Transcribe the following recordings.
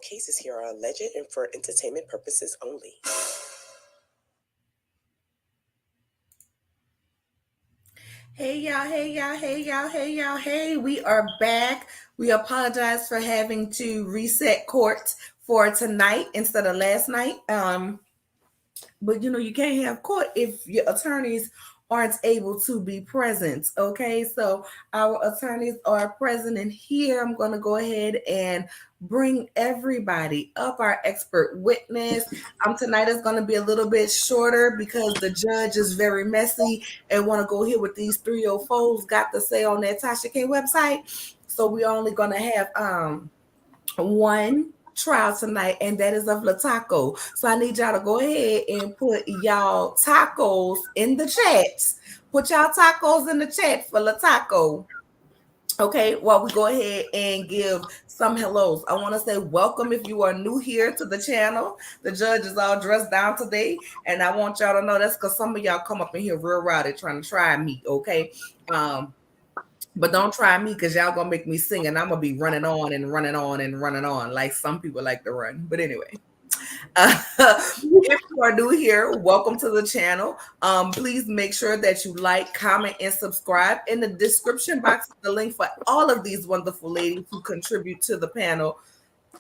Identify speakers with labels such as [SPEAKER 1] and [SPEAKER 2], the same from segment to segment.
[SPEAKER 1] cases here are alleged and for entertainment purposes only. Hey y'all, hey, we are back. We apologize for having to reset court for tonight instead of last night. But you can't have court if your attorneys aren't able to be present. Okay, so our attorneys are present, and here I'm going to go ahead and bring everybody up. Our expert witness tonight is going to be a little bit shorter because the judge is very messy and want to go hear what these 304s got to say on that Tocha K website. So we're only going to have one trial tonight, and that is of La Taco. So I need y'all to go ahead and put y'all tacos in the chat. Put y'all tacos in the chat for La Taco. Okay, while we go ahead and give some hellos. I want to say welcome if you are new here to the channel. The judge is all dressed down today, and I want y'all to know that's because some of y'all come up in here real rowdy trying to try me, okay? But don't try me because y'all gonna make me sing and I'm gonna be running on and running on and running on like some people like to run. But anyway, if you are new here, welcome to the channel. Please make sure that you like, comment, and subscribe. In the description box is the link for all of these wonderful ladies who contribute to the panel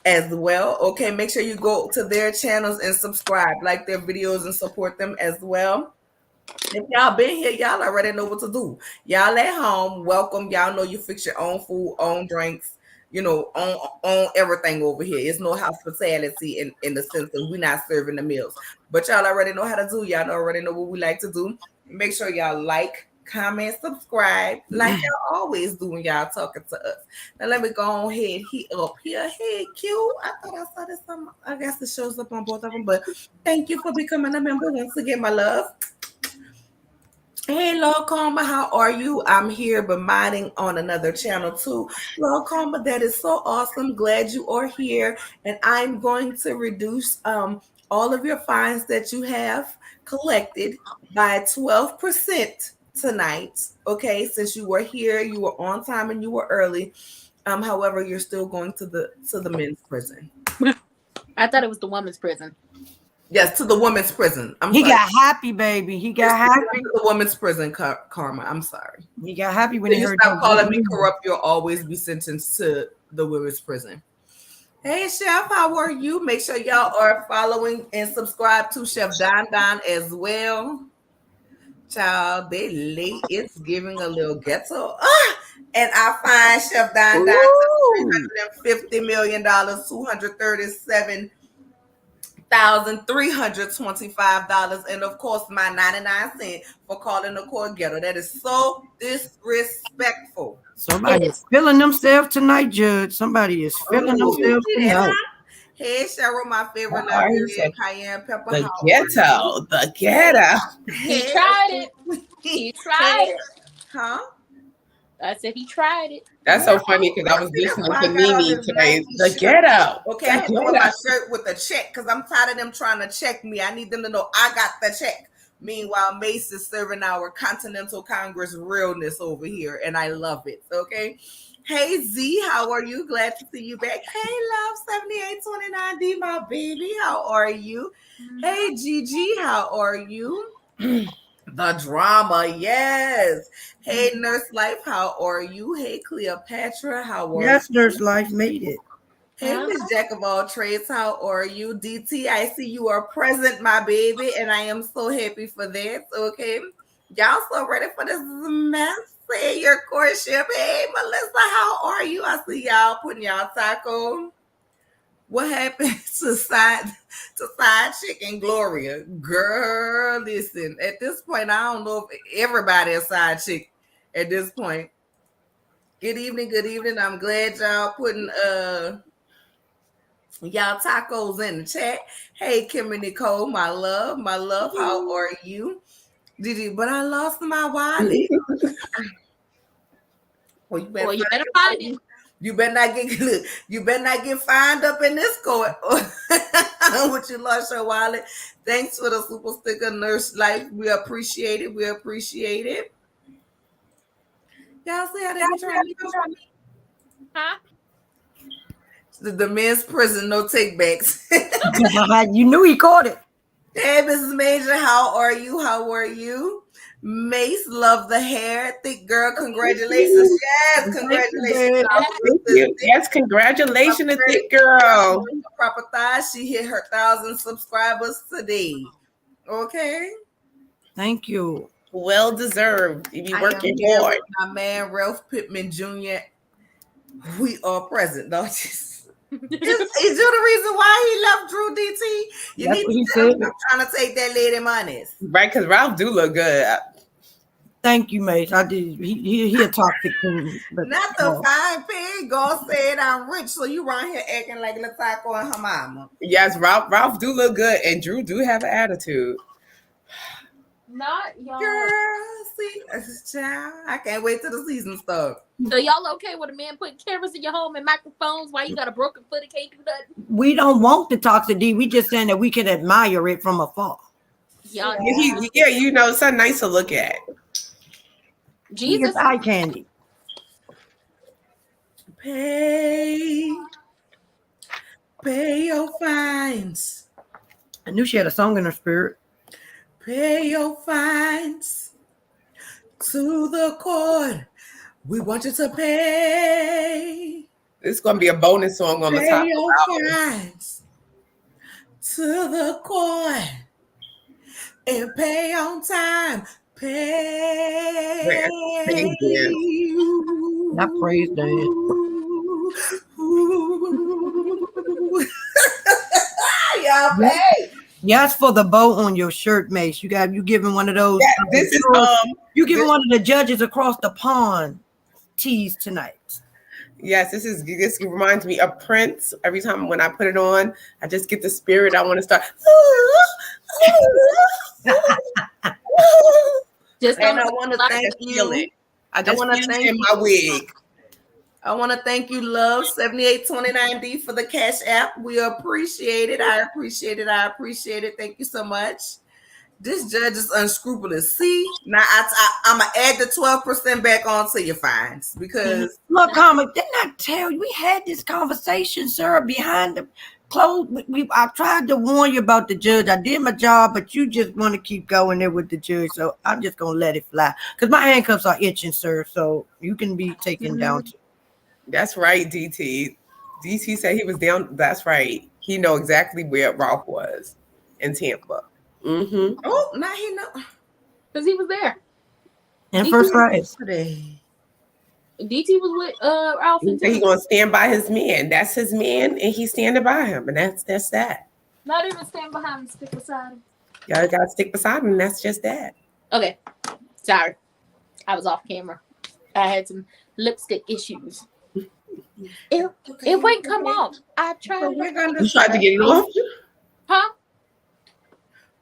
[SPEAKER 1] as well. Okay, make sure you go to their channels and subscribe, like their videos, and support them as well. If y'all been here, y'all already know what to do. Y'all at home, welcome. Y'all know you fix your own food, own drinks, own everything over here. It's no hospitality in the sense that we're not serving the meals. But y'all already know how to do. Y'all already know what we like to do. Make sure y'all like, comment, subscribe, like y'all always do when y'all talking to us. Now let me go ahead. He up here. Hey, Q. I thought I saw this. I guess it shows up on both of them. But thank you for becoming a member once again, my love. Hey, Lord Karma, how are you? I'm here, but modding on another channel too. Lord Karma, that is so awesome. Glad you are here. And I'm going to reduce all of your fines that you have collected by 12% tonight. Okay, since you were here, you were on time and you were early. However, you're still going to the men's prison.
[SPEAKER 2] I thought it was the women's prison.
[SPEAKER 1] Yes, to the women's prison.
[SPEAKER 3] He got happy, baby. He got happy.
[SPEAKER 1] To the women's prison, Karma. I'm sorry.
[SPEAKER 3] He got happy when he heard.
[SPEAKER 1] Stop calling me corrupt. You'll always be sentenced to the women's prison. Hey, Chef, how are you? Make sure y'all are following and subscribe to Chef Don as well. Child, they late. It's giving a little ghetto. And I find Chef Don $350 million, 237 $1,325, and of course my 99 cents for calling the court ghetto. That is so disrespectful.
[SPEAKER 3] Somebody is feeling themselves tonight, Judge. Somebody is feeling themselves tonight.
[SPEAKER 1] Hey, Cheryl, my favorite Nigerian cayenne pepper.
[SPEAKER 4] The ghetto.
[SPEAKER 2] He tried it. He tried it.
[SPEAKER 1] Huh?
[SPEAKER 2] I said he tried it.
[SPEAKER 4] That's so funny because I was listening to Mimi today. The ghetto.
[SPEAKER 1] Okay, I had to put my shirt with a check because I'm tired of them trying to check me. I need them to know I got the check. Meanwhile, Mace is serving our Continental Congress realness over here, and I love it. Okay. Hey, Z, how are you? Glad to see you back. Hey, love, 7829D, my baby. How are you? Hey, Gigi, how are you? The drama, yes. Hey, Nurse Life, how are you? Hey, Cleopatra, how are you?
[SPEAKER 3] Yes, Nurse Life made it.
[SPEAKER 1] Hey, Miss Jack of all trades, how are you? DT, I see you are present, my baby, and I am so happy for that. Okay, y'all so ready for this mess? Say your courtship. Hey, Melissa, how are you? I see y'all putting y'all taco. What happened to side chicken Gloria? Girl, listen, at this point, I don't know if everybody is side chick at this point. Good evening. I'm glad y'all putting y'all tacos in the chat. Hey, Kim and Nicole, my love, how are you? But I lost my wallet. Well, you better find it. You better not get fined up in this court when you lost your wallet. Thanks for the super sticker, Nurse Life. We appreciate it. Y'all see how they be trying to me?
[SPEAKER 2] Huh?
[SPEAKER 1] The men's prison, no takebacks.
[SPEAKER 3] You knew he caught it.
[SPEAKER 1] Hey, Mrs. Major, how are you? How are you? Mace, love the hair. Thick girl, congratulations. Yes, congratulations.
[SPEAKER 4] Thank you. Yes, congratulations, thick girl.
[SPEAKER 1] Proper thighs. She hit her 1,000 subscribers today. Okay.
[SPEAKER 3] Thank you.
[SPEAKER 4] Well deserved. You be
[SPEAKER 1] I
[SPEAKER 4] working
[SPEAKER 1] am here
[SPEAKER 4] hard.
[SPEAKER 1] with my man, Ralph Pittman Jr. We are present, don't you? Is you the reason why he left Drew DT? You
[SPEAKER 3] That's
[SPEAKER 1] need
[SPEAKER 3] what he
[SPEAKER 1] to
[SPEAKER 3] said.
[SPEAKER 1] stop trying to take that lady money.
[SPEAKER 4] Right, because Ralph do look good.
[SPEAKER 3] Thank you, Mace. I did. He a toxic thing. But
[SPEAKER 1] Not the fine pig. God said I'm rich, so you around here acting like Latako and her mama.
[SPEAKER 4] Yes, Ralph do look good, and Drew do have an attitude.
[SPEAKER 2] Not y'all.
[SPEAKER 1] Girl, see, child, I can't wait till the season starts.
[SPEAKER 2] So y'all okay with a man putting cameras in your home and microphones while you got a broken foot and can't do nothing?
[SPEAKER 3] we don't want the toxic D. We just saying that we can admire it from afar.
[SPEAKER 2] Y'all,
[SPEAKER 4] Yeah, you know, it's so nice to look at.
[SPEAKER 2] Jesus,
[SPEAKER 3] It's eye candy.
[SPEAKER 1] Pay your fines.
[SPEAKER 3] I knew she had a song in her spirit.
[SPEAKER 1] Pay your fines to the court. We want you to pay.
[SPEAKER 4] This is gonna be a bonus song on the top.
[SPEAKER 1] Pay your fines to the court and pay on time. Pay.
[SPEAKER 3] Not praise dance.
[SPEAKER 1] Y'all pay.
[SPEAKER 3] Yes, for the bow on your shirt, Mace. You giving one of those.
[SPEAKER 4] Yeah, this is
[SPEAKER 3] you giving one of the judges across the pond teas tonight.
[SPEAKER 4] Yes, this reminds me of Prince. Every time when I put it on, I just get the spirit. I want to start.
[SPEAKER 2] just
[SPEAKER 1] And I
[SPEAKER 2] don't
[SPEAKER 1] want to thank you.
[SPEAKER 4] I want to thank in my wig.
[SPEAKER 1] I want to thank you, Love 7829D, for the cash app. We appreciate it. I appreciate it. I appreciate it. Thank you so much. This judge is unscrupulous. See, now I'm gonna add the 12% back onto your fines because
[SPEAKER 3] look, Comic, didn't I tell you we had this conversation, sir, behind the closed? I tried to warn you about the judge. I did my job, but you just want to keep going there with the judge, so I'm just gonna let it fly because my handcuffs are itching, sir. So you can be taken down too.
[SPEAKER 4] That's right, DT. DT said he was down. That's right. He know exactly where Ralph was in Tampa. Mm-hmm.
[SPEAKER 1] Oh, now he know
[SPEAKER 2] because he was there.
[SPEAKER 3] And first class.
[SPEAKER 1] today.
[SPEAKER 2] DT was with Ralph.
[SPEAKER 4] He said he gonna stand by his man. That's his man, and he's standing by him, and that's that.
[SPEAKER 2] Not even stand behind him, stick beside him.
[SPEAKER 4] Y'all gotta stick beside him. And that's just that.
[SPEAKER 2] Okay, sorry, I was off camera. I had some lipstick issues. It wouldn't come off. I tried.
[SPEAKER 1] So we're gonna
[SPEAKER 4] You tried to get it off.
[SPEAKER 2] Huh?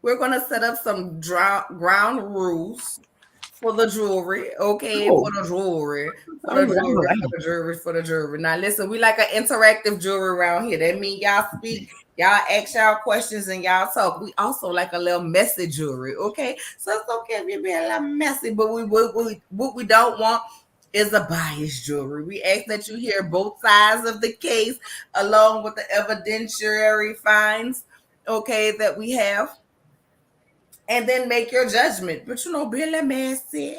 [SPEAKER 1] We're gonna set up some ground rules for the jewelry, okay?
[SPEAKER 4] Oh.
[SPEAKER 1] For the jewelry, for the jewelry. Now, listen, we like an interactive jewelry around here. That means y'all speak, y'all ask y'all questions, and y'all talk. We also like a little messy jewelry, okay? So it's okay if you're being a little messy, but what we don't want is a biased jewelry. We ask that you hear both sides of the case along with the evidentiary finds, okay, that we have. And then make your judgment. But be a little messy.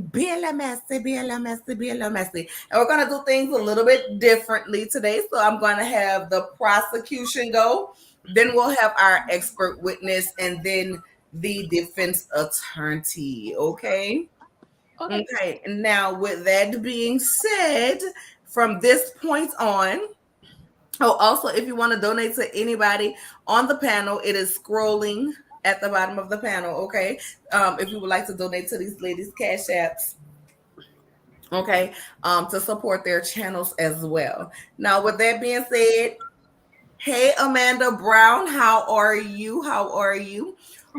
[SPEAKER 1] Be a little messy. And we're going to do things a little bit differently today. So I'm going to have the prosecution go. Then we'll have our expert witness and then the defense attorney. Okay? Okay. Now, with that being said, from this point on, also, if you want to donate to anybody on the panel, it is scrolling at the bottom of the panel, okay? If you would like to donate to these ladies' cash apps, okay, to support their channels as well. Now, with that being said, hey, Amanda Brown, how are you?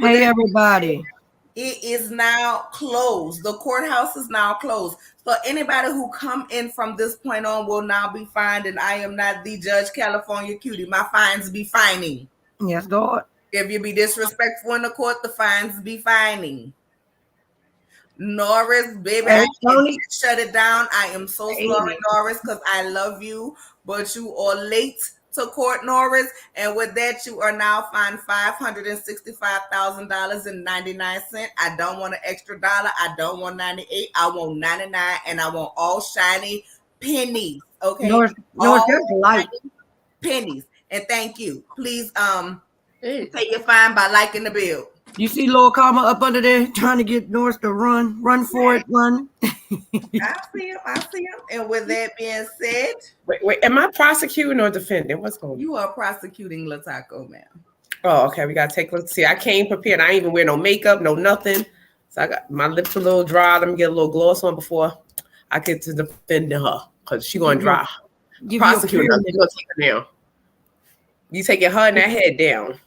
[SPEAKER 3] Hey, everybody.
[SPEAKER 1] It is now closed. The courthouse is now closed. So anybody who come in from this point on will now be fined, and I am not the Judge California Cutie. My fines be fining.
[SPEAKER 3] Yes, God.
[SPEAKER 1] If you be disrespectful in the court, the fines be fining. Norris, baby, I can't shut it down. I am so sorry, Norris, because I love you. but you are late to court, Norris. And with that, you are now fined $565,000.99. I don't want an extra dollar. I don't want 98. I want 99, and I want all shiny pennies. Okay,
[SPEAKER 3] Norris,
[SPEAKER 1] all
[SPEAKER 3] that's light.
[SPEAKER 1] shiny pennies. And thank you. Please
[SPEAKER 2] Ew.
[SPEAKER 1] pay your fine by liking the bill.
[SPEAKER 3] You see Lord Karma up under there trying to get Norris to run for it, run.
[SPEAKER 1] I see him. And with that being said,
[SPEAKER 4] Wait. Am I prosecuting or defending? What's going on?
[SPEAKER 1] you are prosecuting Lataco, ma'am.
[SPEAKER 4] Oh, okay. We gotta take a look. See, I came prepared. I ain't even wear no makeup, no nothing. So I got my lips a little dry. Let me get a little gloss on before I get to defending her, because she gonna dry. Prosecuting her, you gonna take her down. You taking her and that head down.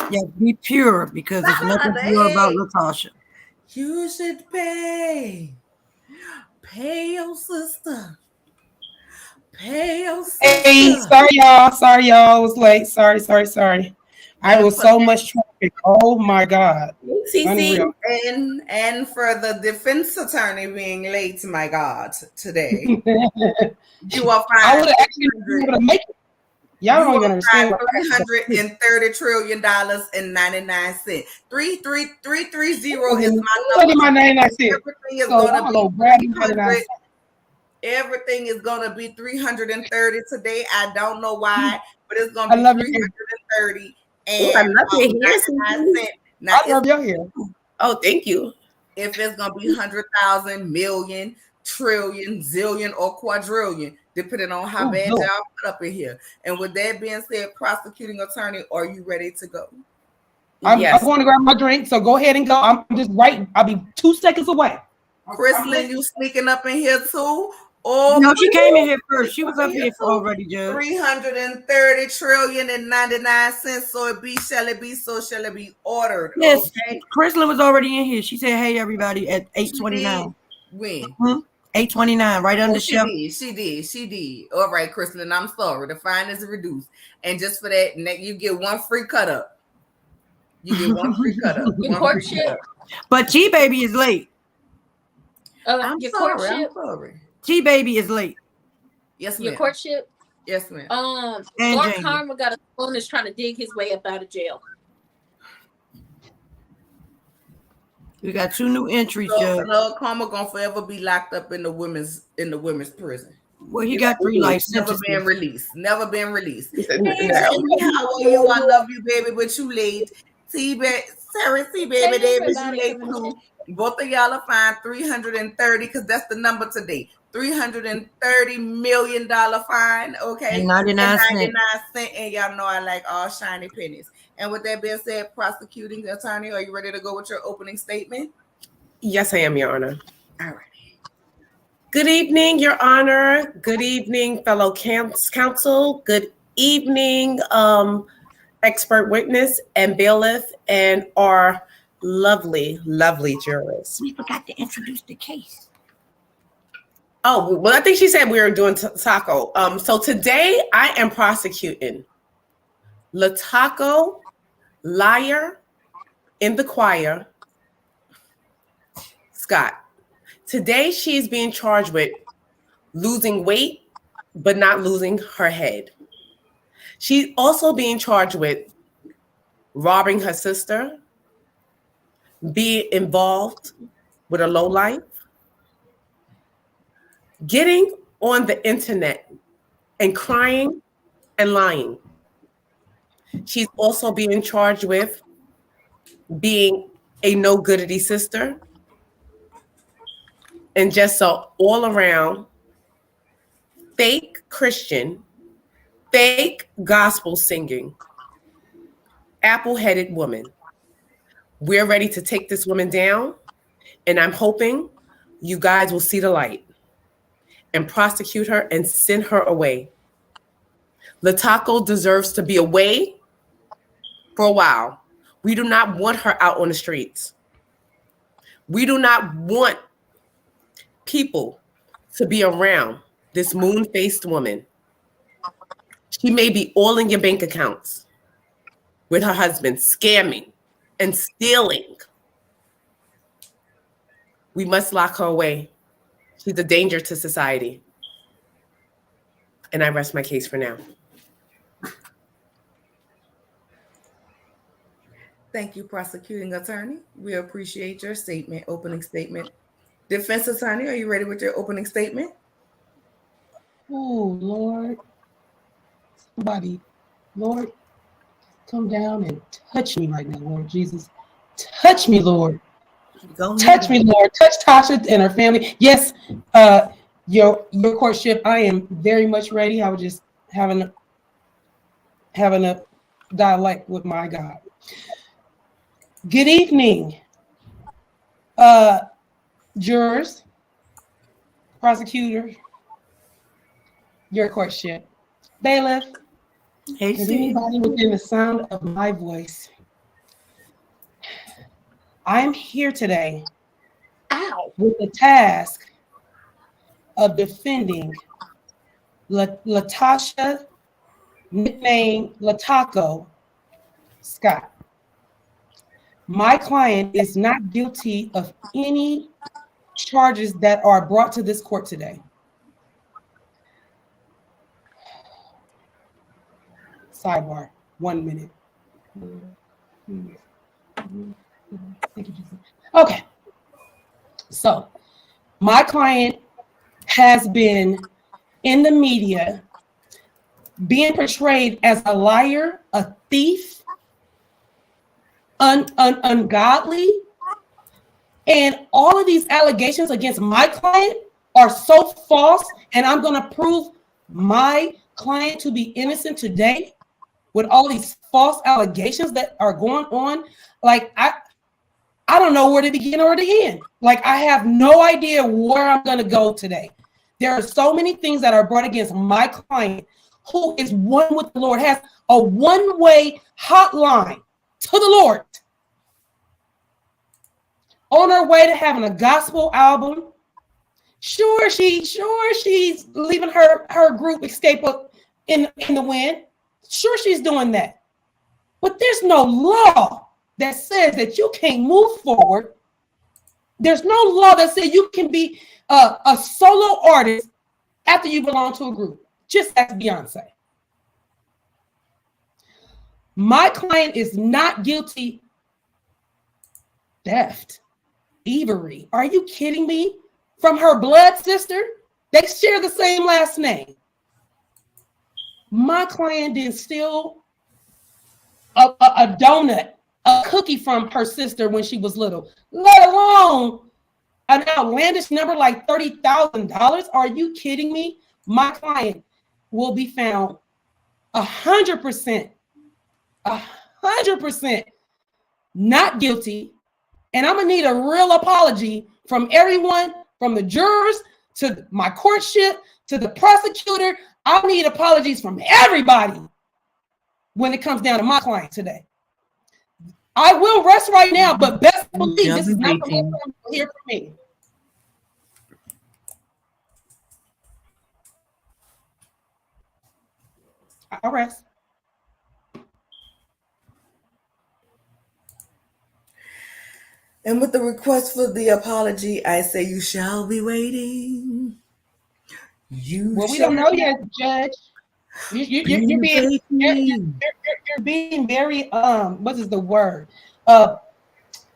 [SPEAKER 3] Yeah, be pure, because there's nothing pure about Latasha.
[SPEAKER 1] You should pay your sister. Pay your sister.
[SPEAKER 5] Hey, sorry y'all. I was late. Sorry. I was so much traffic. Oh my God.
[SPEAKER 4] CC.
[SPEAKER 1] And for the defense attorney being late, my God, today. You are fine.
[SPEAKER 5] I would have actually been able to make it. Y'all don't even understand.
[SPEAKER 1] $330 trillion and 99 cents. 330 is my
[SPEAKER 5] Look
[SPEAKER 1] number.
[SPEAKER 5] at my 99 cents.
[SPEAKER 1] Everything is
[SPEAKER 5] So
[SPEAKER 1] gonna
[SPEAKER 5] I'm
[SPEAKER 1] be
[SPEAKER 5] gonna grab you
[SPEAKER 1] 300. Everything is gonna be 330 today. I don't know why, but it's gonna be 330 and 99 cents. Now,
[SPEAKER 5] I love your hair.
[SPEAKER 4] Oh, thank you.
[SPEAKER 1] if it's gonna be 100,000, million, trillion, zillion, or quadrillion, depending on how bad y'all put up in here. And with that being said, prosecuting attorney, are you ready to go?
[SPEAKER 5] I'm
[SPEAKER 4] Yes.
[SPEAKER 5] going to grab my drink, so go ahead and go. I'm just right. I'll be 2 seconds away.
[SPEAKER 1] Chrislyn, you sneaking up in here too? Or
[SPEAKER 3] No, she came in here first. She was up here already, Judge.
[SPEAKER 1] 330 trillion and 99 cents. So shall it be, so shall it be ordered.
[SPEAKER 3] Yes,
[SPEAKER 1] Okay.
[SPEAKER 3] Chrislyn was already in here. She said, "Hey, everybody," at 8:29.
[SPEAKER 1] When?
[SPEAKER 3] 8:29, right under
[SPEAKER 1] She
[SPEAKER 3] Chef.
[SPEAKER 1] did. All right, Chrislyn, I'm sorry. The fine is reduced. And just for that, you get one free cut up. You get one free cut up.
[SPEAKER 2] Your courtship.
[SPEAKER 3] But G Baby is late.
[SPEAKER 1] I'm
[SPEAKER 2] Your
[SPEAKER 1] sorry.
[SPEAKER 2] courtship.
[SPEAKER 1] I'm sorry.
[SPEAKER 3] G Baby is late.
[SPEAKER 1] Yes,
[SPEAKER 2] Your
[SPEAKER 1] ma'am.
[SPEAKER 2] courtship.
[SPEAKER 1] Yes, ma'am.
[SPEAKER 3] And
[SPEAKER 2] Lord
[SPEAKER 3] Jamie.
[SPEAKER 2] Karma got a phone is trying to dig his way up out of jail.
[SPEAKER 3] We got 2 new entries,
[SPEAKER 1] So
[SPEAKER 3] Judge.
[SPEAKER 1] Lord Karma gonna forever be locked up in the women's prison.
[SPEAKER 3] Well, he got 3 life
[SPEAKER 1] Never
[SPEAKER 3] sentences.
[SPEAKER 1] been released. Never been released.
[SPEAKER 4] He said,
[SPEAKER 1] Hey,
[SPEAKER 4] "No."
[SPEAKER 1] Jamie, how are you? I love you, baby, but you late. Sarah, baby,
[SPEAKER 2] Hey,
[SPEAKER 1] Davis, you
[SPEAKER 2] everybody
[SPEAKER 1] late
[SPEAKER 2] coming
[SPEAKER 1] too. Both of y'all are fined 330 because that's the number today. $330 million fine. Okay,
[SPEAKER 3] And 99 cents.
[SPEAKER 1] 99 cents. And y'all know I like all shiny pennies. And with that being said, prosecuting attorney, are you ready to go with your opening statement?
[SPEAKER 4] Yes, I am, Your Honor.
[SPEAKER 1] All right.
[SPEAKER 4] Good evening, Your Honor. Good evening, fellow counsel. Good evening, expert witness and bailiff, and our lovely jurors.
[SPEAKER 3] We forgot to introduce the case.
[SPEAKER 4] Oh, well, I think she said we were doing taco. So today I am prosecuting Lataco, liar in the choir, Scott. Today she is being charged with losing weight, but not losing her head. She's also being charged with robbing her sister, being involved with a lowlife, getting on the internet and crying and lying. She's also being charged with being a no-goodity sister and just an all-around fake Christian, fake gospel singing, apple-headed woman. We're ready to take this woman down, and I'm hoping you guys will see the light and prosecute her and send her away. Lataco deserves to be away for a while. We do not want her out on the streets. We do not want people to be around this moon-faced woman. She may be all in your bank accounts with her husband, scamming and stealing. We must lock her away. She's a danger to society. And I rest my case for now.
[SPEAKER 1] Thank you, prosecuting attorney. We appreciate your statement, opening statement. Defense attorney, are you ready with your opening statement?
[SPEAKER 5] Oh, Lord. Somebody, Lord, come down and touch me right now, Lord Jesus. Touch me, Lord. Touch me, Lord. Touch Tocha and her family. Yes, your courtship, I am very much ready. I was just having a dialect with my God. Good evening, jurors, prosecutor, your courtship. Bailiff,
[SPEAKER 3] Hey,
[SPEAKER 5] and
[SPEAKER 3] Steve.
[SPEAKER 5] anybody within the sound of my voice. I'm here today with the task of defending Latasha, nicknamed Lataco Scott. My client is not guilty of any charges that are brought to this court today. Sidebar, 1 minute. Thank you, Jesus. Okay. So, my client has been in the media being portrayed as a liar, a thief, ungodly, and all of these allegations against my client are so false, and I'm going to prove my client to be innocent today with all these false allegations that are going on. Like, I don't know where to begin or to end. Like, I have no idea where I'm going to go today. There are so many things that are brought against my client, who is one with the Lord, has a one-way hotline to the Lord. On her way to having a gospel album. Sure, she's leaving her group Escape in the Wind. Sure, she's doing that. But there's no law that says that you can't move forward. There's no law that says you can be a solo artist after you belong to a group. Just ask Beyonce. My client is not guilty. Theft, thievery. Are you kidding me? From her blood sister? They share the same last name. My client didn't steal a donut, a cookie from her sister when she was little, let alone an outlandish number like $30,000. Are you kidding me? My client will be found 100% not guilty. And I'm gonna need a real apology from everyone, from the jurors to my courtship to the prosecutor. I need apologies from everybody when it comes down to my client today. I will rest right now, but best believe this is not the last time you'll hear from me. I'll rest.
[SPEAKER 1] And with the request for the apology, I say you shall be waiting.
[SPEAKER 5] Well, we don't know yet, Judge. You're being very what is the word?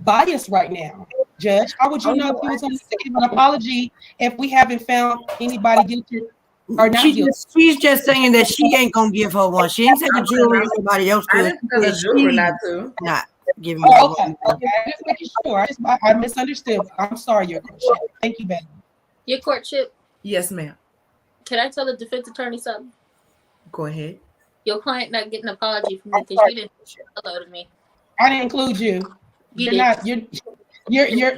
[SPEAKER 5] Biased right now, Judge. How would you know if you was going to give an apology if we haven't found anybody guilty or not guilty?
[SPEAKER 3] She's just saying that she ain't gonna give her one. She ain't said the jury or somebody else could.
[SPEAKER 1] I didn't tell the jury not to.
[SPEAKER 3] Not giving me
[SPEAKER 5] Okay. I'm just making sure. I misunderstood. I'm sorry, your courtship. Thank you, Ben.
[SPEAKER 2] Your courtship.
[SPEAKER 1] Yes, ma'am.
[SPEAKER 2] Can I tell the defense attorney something?
[SPEAKER 1] Go ahead.
[SPEAKER 2] Your client not getting an apology from me because you didn't say hello to me.
[SPEAKER 5] I didn't include you.
[SPEAKER 2] You
[SPEAKER 5] You're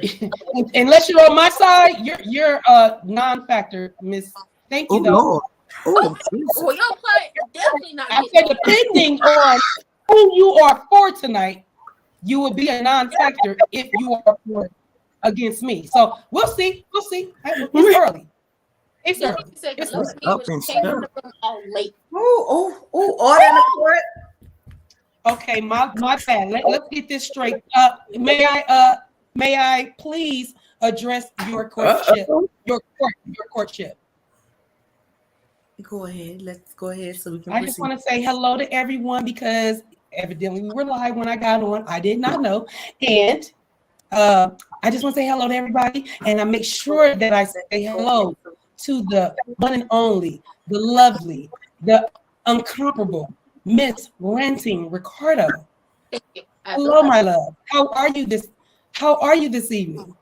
[SPEAKER 5] unless you're on my side, you're a non-factor, Miss. Thank you, though.
[SPEAKER 3] Lord. Oh,
[SPEAKER 2] well, your client is definitely not.
[SPEAKER 5] I said depending on who you are for tonight, you will be a non-factor if you are for against me. So we'll see. We'll see. It's early. It's early. It's early.
[SPEAKER 2] Late.
[SPEAKER 1] Order in the court.
[SPEAKER 5] Okay, my bad. Let's get this straight. May I please address your courtship? Your courtship.
[SPEAKER 1] Go ahead. Let's go ahead so we can
[SPEAKER 5] I just
[SPEAKER 1] proceed.
[SPEAKER 5] want to say hello to everyone because evidently we were live when I got on. I did not know. And I just want to say hello to everybody. And I make sure that I say hello to the one and only, the lovely, the incomparable Miss Ranting Ricardo.
[SPEAKER 2] Thank you.
[SPEAKER 5] Hello, my love. How are you this evening?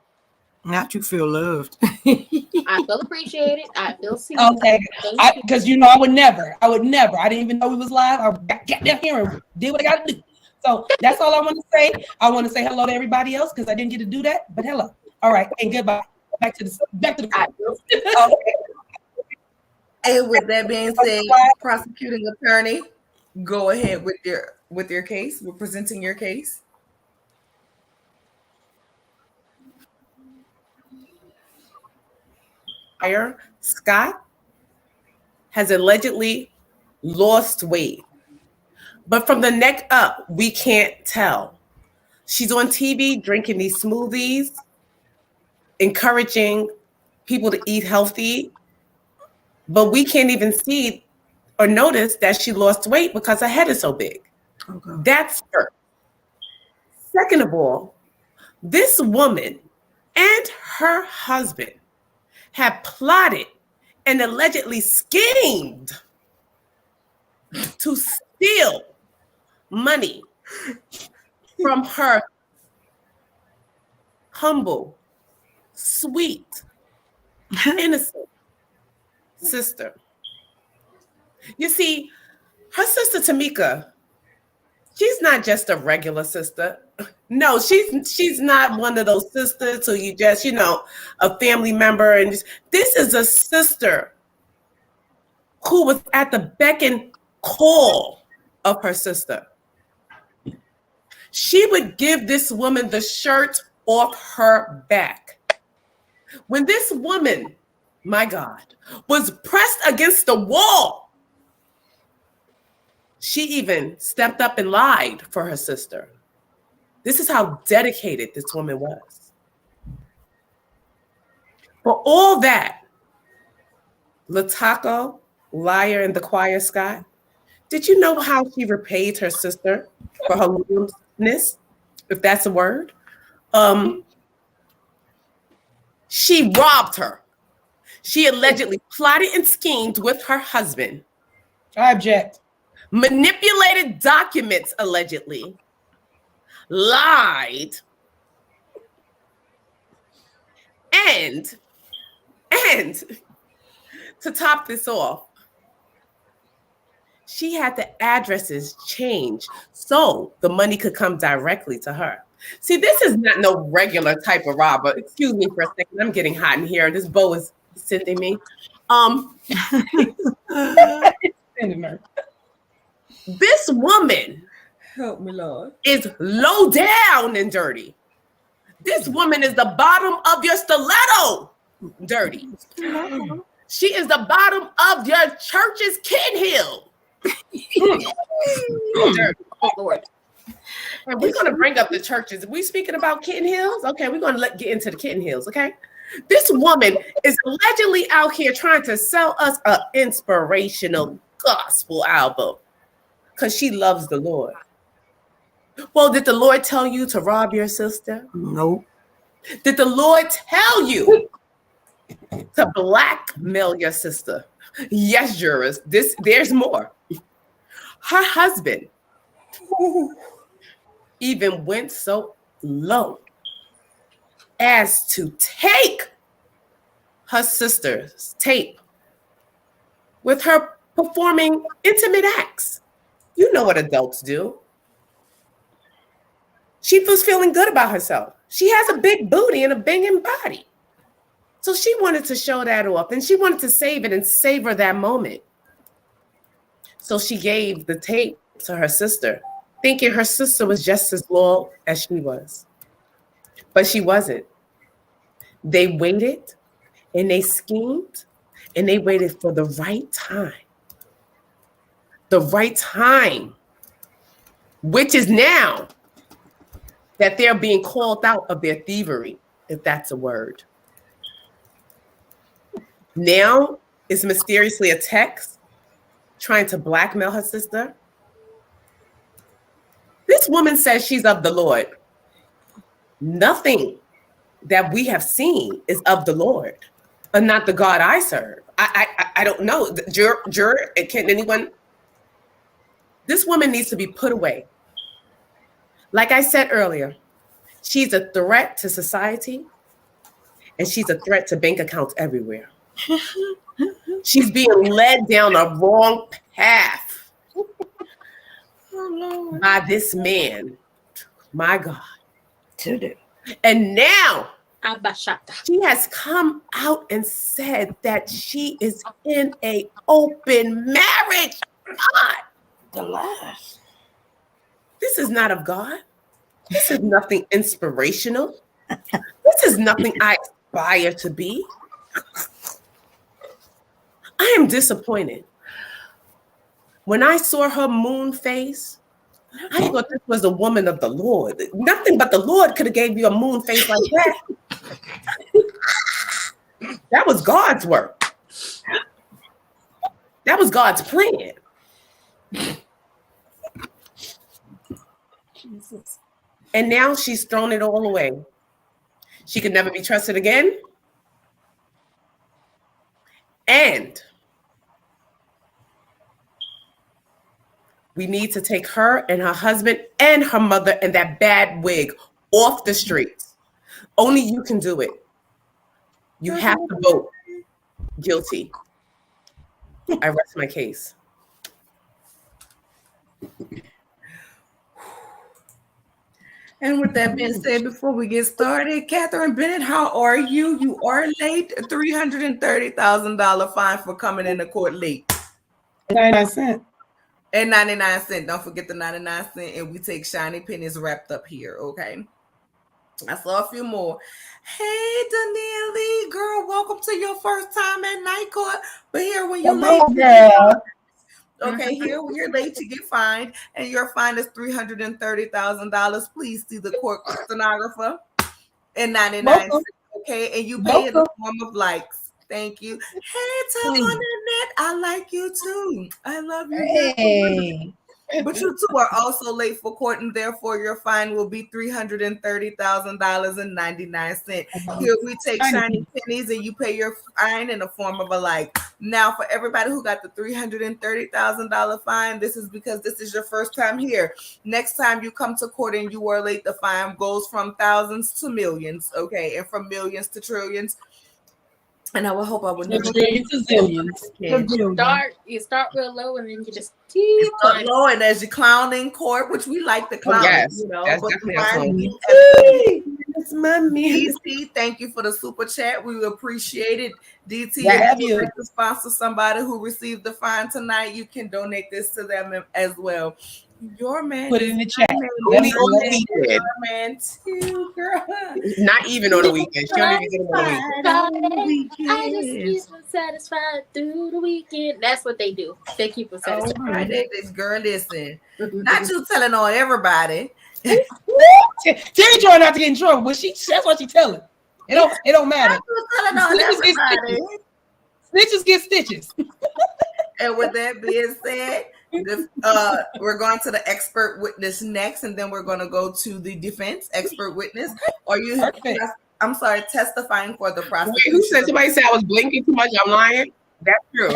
[SPEAKER 3] Not you feel loved.
[SPEAKER 2] I feel appreciated. I feel seen.
[SPEAKER 5] Okay,
[SPEAKER 2] Thank you.
[SPEAKER 5] because I would never. I didn't even know we was live. I got down here and did what I got to do. So that's all I want to say. I want to say hello to everybody else because I didn't get to do that. But hello. All right, and goodbye. Back to the
[SPEAKER 1] Okay. And with that being said, prosecuting attorney, go ahead with your case. We're presenting your case.
[SPEAKER 4] Scott has allegedly lost weight, but from the neck up, we can't tell. She's on TV drinking these smoothies, encouraging people to eat healthy, but we can't even see or notice that she lost weight because her head is so big.
[SPEAKER 3] Okay.
[SPEAKER 4] That's her. Second of all, this woman and her husband had plotted and allegedly schemed to steal money from her humble, sweet, innocent sister. You see, her sister Tamika, she's not just a regular sister. No, she's not one of those sisters who you just, a family member. And this is a sister who was at the beck and call of her sister. She would give this woman the shirt off her back. When this woman, my God, was pressed against the wall, she even stepped up and lied for her sister. This is how dedicated this woman was. For all that, Latako, liar in the choir, Scott, did you know how she repaid her sister for her loyalness, if that's a word? She robbed her. She allegedly plotted and schemed with her husband.
[SPEAKER 5] I object.
[SPEAKER 4] Manipulated documents, allegedly. Lied. And to top this off, she had the addresses changed so the money could come directly to her. See, this is not no regular type of robber. Excuse me for a second. I'm getting hot in here. This bow is sending me. This woman,
[SPEAKER 1] help me, Lord,
[SPEAKER 4] is low down and dirty. This woman is the bottom of your stiletto dirty. She is the bottom of your church's kid heel. Dirty.
[SPEAKER 2] Oh, Lord.
[SPEAKER 4] And we're going to bring up the churches. We speaking about kitten heels? Okay, we're going to get into the kitten heels, okay? This woman is allegedly out here trying to sell us an inspirational gospel album because she loves the Lord. Well, did the Lord tell you to rob your sister?
[SPEAKER 3] Nope.
[SPEAKER 4] Did the Lord tell you to blackmail your sister? Yes, jurors. There's more. Her husband even went so low as to take her sister's tape with her performing intimate acts. You know what adults do. She was feeling good about herself. She has a big booty and a banging body. So she wanted to show that off, and she wanted to save it and savor that moment. So she gave the tape to her sister, thinking her sister was just as loyal as she was. But she wasn't. They waited, and they schemed, and they waited for the right time. The right time, which is now that they're being called out of their thievery, if that's a word. Now is mysteriously a text trying to blackmail her sister. This woman says she's of the Lord. Nothing that we have seen is of the Lord, and not the God I serve. I don't know. Juror, can anyone? This woman needs to be put away. Like I said earlier, she's a threat to society, and she's a threat to bank accounts everywhere. She's being led down a wrong path by this man. My God. And now she has come out and said that she is in an open marriage. God.
[SPEAKER 3] The last.
[SPEAKER 4] This is not of God. This is nothing inspirational. This is nothing I aspire to be. I am disappointed. When I saw her moon face, I thought this was a woman of the Lord. Nothing but the Lord could have gave you a moon face like that. That was God's work. That was God's plan. Jesus. And now she's thrown it all away. She could never be trusted again. And we need to take her and her husband and her mother and that bad wig off the streets. Only you can do it. You have to vote guilty. I rest my case.
[SPEAKER 1] And with that being said, before we get started, Catherine Bennett, how are you? You are late. $330,000 fine for coming into court late.
[SPEAKER 5] 99 cents.
[SPEAKER 1] And 99 cents. Don't forget the 99 cents. And we take shiny pennies wrapped up here, okay? I saw a few more. Hey, Danielle Lee, girl, welcome to your first time at night court. But here when you're late,
[SPEAKER 5] Girl.
[SPEAKER 1] okay, here when you're late, you get fined, and your fine is $330,000. Please see the court stenographer and 99 cents, okay? And you pay in the form of likes. Thank you. Hey, tell on Annette, I like you too. I love you.
[SPEAKER 5] Hey.
[SPEAKER 1] But you two are also late for court, and therefore your fine will be $330,000.99. Here we take shiny pennies, and you pay your fine in the form of a like. Now, for everybody who got the $330,000 fine, this is because this is your first time here. Next time you come to court and you are late, the fine goes from thousands to millions, okay, and from millions to trillions. And I would hope I would never
[SPEAKER 5] Trillions to zillions.
[SPEAKER 2] You start real low and then you just keep
[SPEAKER 1] start low, and as you clown in court, which we like the clown,
[SPEAKER 4] yes,
[SPEAKER 1] you know.
[SPEAKER 4] that's
[SPEAKER 1] But
[SPEAKER 4] definitely
[SPEAKER 1] it's my DT, thank you for the super chat. We appreciate it. DT,
[SPEAKER 5] Yeah,
[SPEAKER 1] if you would like to sponsor somebody who received the fine tonight, you can donate this to them as well. Your man,
[SPEAKER 5] Put it in the chat.
[SPEAKER 4] Only on the weekend.
[SPEAKER 1] your man too, girl.
[SPEAKER 4] Not even on the weekend. She don't even get on the weekend.
[SPEAKER 2] I just keep them satisfied through the weekend. That's what they do. They keep them satisfied.
[SPEAKER 1] Oh, right. This girl, listen. Not you telling on everybody.
[SPEAKER 5] Terry trying not to get in trouble, but that's what she telling. It don't matter.
[SPEAKER 1] Not you telling on everybody.
[SPEAKER 5] Snitches get stitches.
[SPEAKER 1] And with that being said, we're going to the expert witness next, and then we're going to go to the defense expert witness. Are you?
[SPEAKER 5] Perfect.
[SPEAKER 1] I'm sorry, testifying for the prosecution.
[SPEAKER 4] Wait, who said somebody said I was blinking too much? I'm lying. That's true.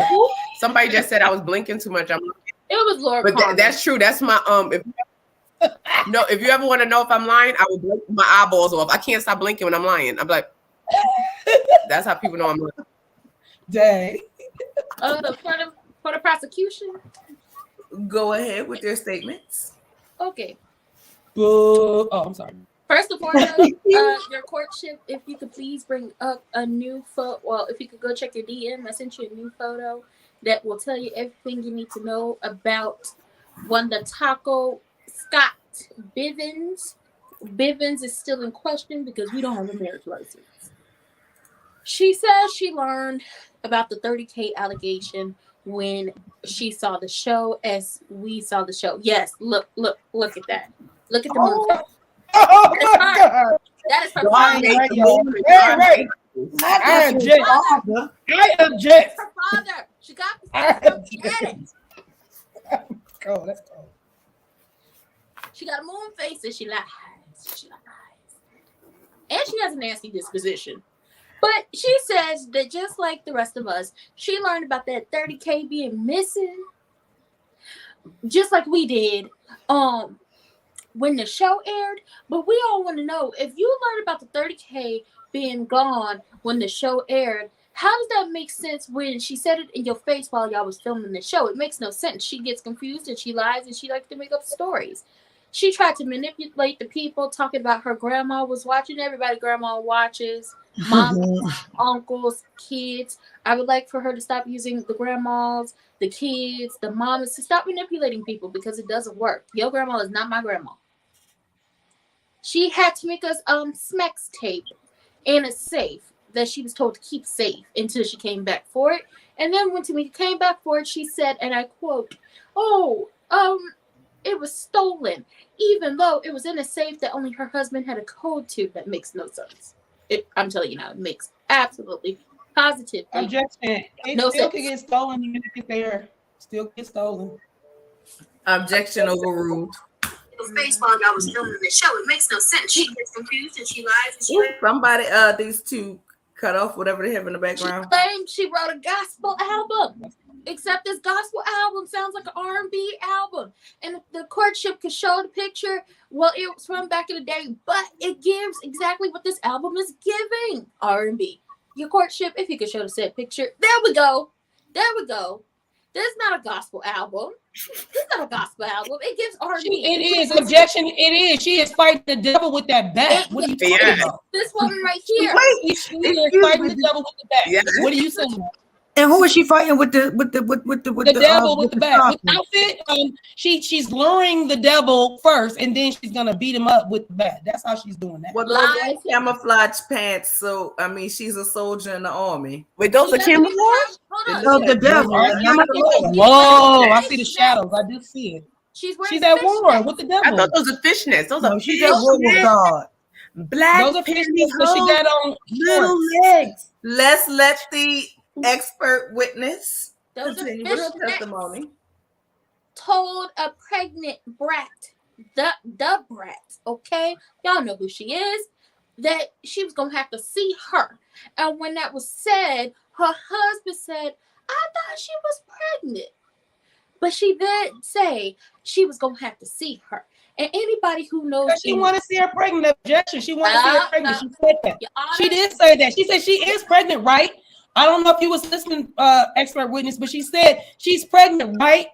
[SPEAKER 4] Somebody just said I was blinking too much. I'm lying.
[SPEAKER 2] It was Lord.
[SPEAKER 4] But that's true. That's my if you ever want to know if I'm lying, I will blink my eyeballs off. I can't stop blinking when I'm lying. I'm like, that's how people know I'm lying.
[SPEAKER 5] Dang.
[SPEAKER 2] For the prosecution.
[SPEAKER 1] Go ahead with your statements.
[SPEAKER 2] Okay.
[SPEAKER 5] Oh, I'm sorry.
[SPEAKER 2] First of all, your courtship, if you could please bring up a new photo. Well, if you could go check your DM, I sent you a new photo that will tell you everything you need to know about Wanda Taco Scott Bivens. Bivens is still in question because we don't have a marriage license. She says she learned about the $30K allegation when she saw the show, as we saw the show. Yes, look at that. Look at the movie.
[SPEAKER 5] Oh my God.
[SPEAKER 2] That is her
[SPEAKER 4] God
[SPEAKER 2] fine.
[SPEAKER 4] made the moon.
[SPEAKER 5] I object. I object.
[SPEAKER 2] Her father. She got
[SPEAKER 5] I
[SPEAKER 2] the get it.
[SPEAKER 5] Oh, that's cold.
[SPEAKER 2] She got a moon face and she lies. She lies. And she has a nasty disposition. But she says that just like the rest of us, she learned about that 30K being missing. Just like we did when the show aired. But we all want to know, if you learned about the 30K being gone when the show aired, how does that make sense when she said it in your face while y'all was filming the show? It makes no sense. She gets confused and she lies and she likes to make up stories. She tried to manipulate the people, talking about her grandma was watching. Everybody grandma watches. Mom, uncles, kids. I would like for her to stop using the grandmas, the kids, the mamas, to stop manipulating people because it doesn't work. Your grandma is not my grandma. She had to make us Smex tape in a safe that she was told to keep safe until she came back for it. And then when Tamika came back for it, she said, and I quote, it was stolen, even though it was in a safe that only her husband had a code to. That makes no sense. I'm telling you now, it makes absolutely positive.
[SPEAKER 5] Objection. It
[SPEAKER 2] No
[SPEAKER 5] still
[SPEAKER 2] sense.
[SPEAKER 5] can get stolen even if it's there. Still get stolen.
[SPEAKER 1] Objection overruled.
[SPEAKER 2] Face while I was filming the show. It makes no sense. She gets confused and she lies. And she
[SPEAKER 1] Somebody, these two cut off whatever they have in the background.
[SPEAKER 2] claimed she wrote a gospel album. Except this gospel album sounds like an R&B album. And if the courtship could show the picture, well, it was from back in the day, but it gives exactly what this album is giving. R&B. Your courtship, if you could show the said picture. There we go. There we go. There's not a gospel album. It's not a gospel album. It gives R&B.
[SPEAKER 5] It is. Objection. It is. She is fighting the devil with that bat. What are you talking about?
[SPEAKER 2] This woman right here.
[SPEAKER 5] She is fighting the devil with the bat.
[SPEAKER 4] Yeah.
[SPEAKER 5] What are you saying?
[SPEAKER 3] And who is she fighting with the
[SPEAKER 5] devil with the bat. With
[SPEAKER 3] coffin?
[SPEAKER 5] outfit, she's luring the devil first, and then she's gonna beat him up with the bat. That's how she's doing that.
[SPEAKER 1] Well, those are camouflage pants. So I mean, she's a soldier in the army.
[SPEAKER 4] Wait, those are camouflage?
[SPEAKER 2] Hold
[SPEAKER 3] Oh,
[SPEAKER 2] on.
[SPEAKER 3] the devil.
[SPEAKER 5] Whoa, I see the shadows. I do see it.
[SPEAKER 2] She's wearing
[SPEAKER 5] She's at war
[SPEAKER 2] fishnets.
[SPEAKER 5] with the
[SPEAKER 4] I
[SPEAKER 5] devil.
[SPEAKER 4] thought those are fishnets. Those
[SPEAKER 3] No,
[SPEAKER 4] are
[SPEAKER 3] she's at war with God.
[SPEAKER 4] black
[SPEAKER 5] Those are fishnets, but she got on
[SPEAKER 4] little
[SPEAKER 5] shorts.
[SPEAKER 4] legs.
[SPEAKER 1] Let's let the expert witness
[SPEAKER 2] Those are
[SPEAKER 1] continue with her
[SPEAKER 2] fishnets.
[SPEAKER 1] testimony.
[SPEAKER 2] Told a pregnant brat, the brat, okay? Y'all know who she is, that she was gonna have to see her. And when that was said, her husband said, I thought she was pregnant. But she did say she was gonna have to see her. And anybody who knows
[SPEAKER 5] She want to see her pregnant. Objection. She want to see her pregnant. She said that.
[SPEAKER 2] Your Honor,
[SPEAKER 5] She did say that. She said she is pregnant, right? I don't know if you was listening, expert witness, but she said she's pregnant, right?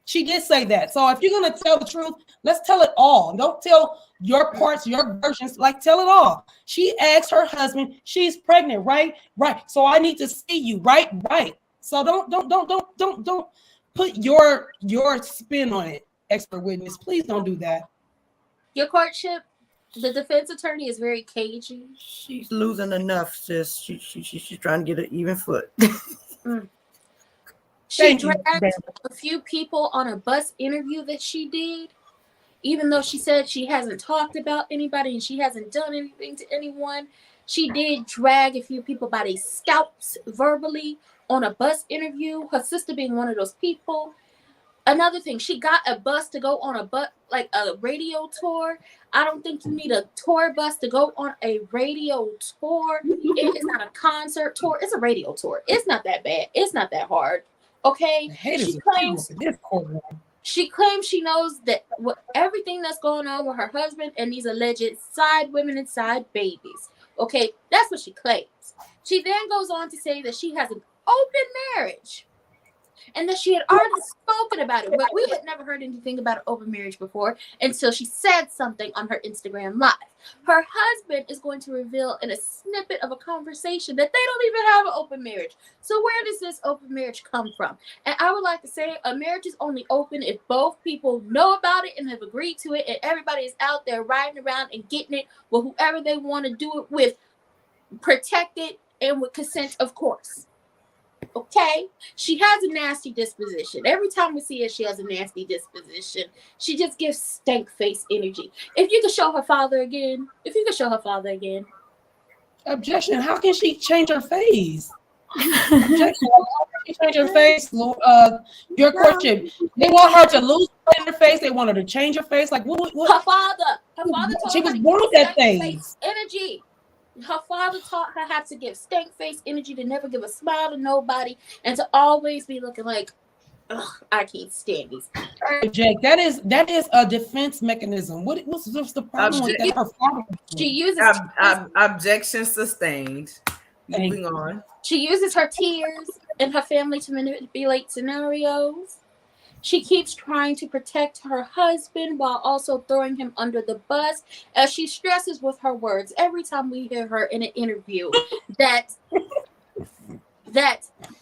[SPEAKER 5] She did say that. So if you're gonna tell the truth, let's tell it all. Don't tell your parts, your versions. Like, tell it all. She asked her husband, she's pregnant, right? Right. So I need to see you, right? Right. So don't put your spin on it, expert witness. Please don't do that.
[SPEAKER 2] your courtship, the defense attorney is very cagey.
[SPEAKER 3] She's losing enough, sis. She's trying to get an even foot.
[SPEAKER 2] She
[SPEAKER 5] Thank you,
[SPEAKER 2] dragged
[SPEAKER 5] Ben.
[SPEAKER 2] a few people on a bus interview that she did, even though she said she hasn't talked about anybody and she hasn't done anything to anyone. She did drag a few people by their scalps verbally on a bus interview, her sister being one of those people. Another thing, she got a bus to go on like a radio tour. I don't think you need a tour bus to go on a radio tour. It is not a concert tour. It's a radio tour. It's not that bad. It's not that hard. Okay? She claims she knows that everything that's going on with her husband and these alleged side women and side babies. Okay? That's what she claims. She then goes on to say that she has an open marriage. And that she had already spoken about it, but we had never heard anything about an open marriage before until she said something on her Instagram Live. Her husband is going to reveal in a snippet of a conversation that they don't even have an open marriage. So where does this open marriage come from? And I would like to say a marriage is only open if both people know about it and have agreed to it, and everybody is out there riding around and getting it with whoever they want to do it with, protected and with consent, of course. Okay, she has a nasty disposition. Every time we see her, she has a nasty disposition. She just gives stank face energy. If you could show her father again,
[SPEAKER 5] Objection. How can she change her face? Objection. How can she change her face? Your courtship. They want her to lose in her face. They want her to change her face. Like what?
[SPEAKER 2] Her father told
[SPEAKER 5] She
[SPEAKER 2] her
[SPEAKER 5] was
[SPEAKER 2] to
[SPEAKER 5] born
[SPEAKER 2] give
[SPEAKER 5] with that
[SPEAKER 2] stank
[SPEAKER 5] thing.
[SPEAKER 2] face energy. Her father taught her how to give stank face energy, to never give a smile to nobody, and to always be looking like, ugh, I can't stand these.
[SPEAKER 5] Jake, that is a defense mechanism. What's the problem with that? Her father.
[SPEAKER 2] She uses
[SPEAKER 1] Objection sustained. Moving on.
[SPEAKER 2] She uses her tears and her family to manipulate scenarios. She keeps trying to protect her husband while also throwing him under the bus, as she stresses with her words every time we hear her in an interview that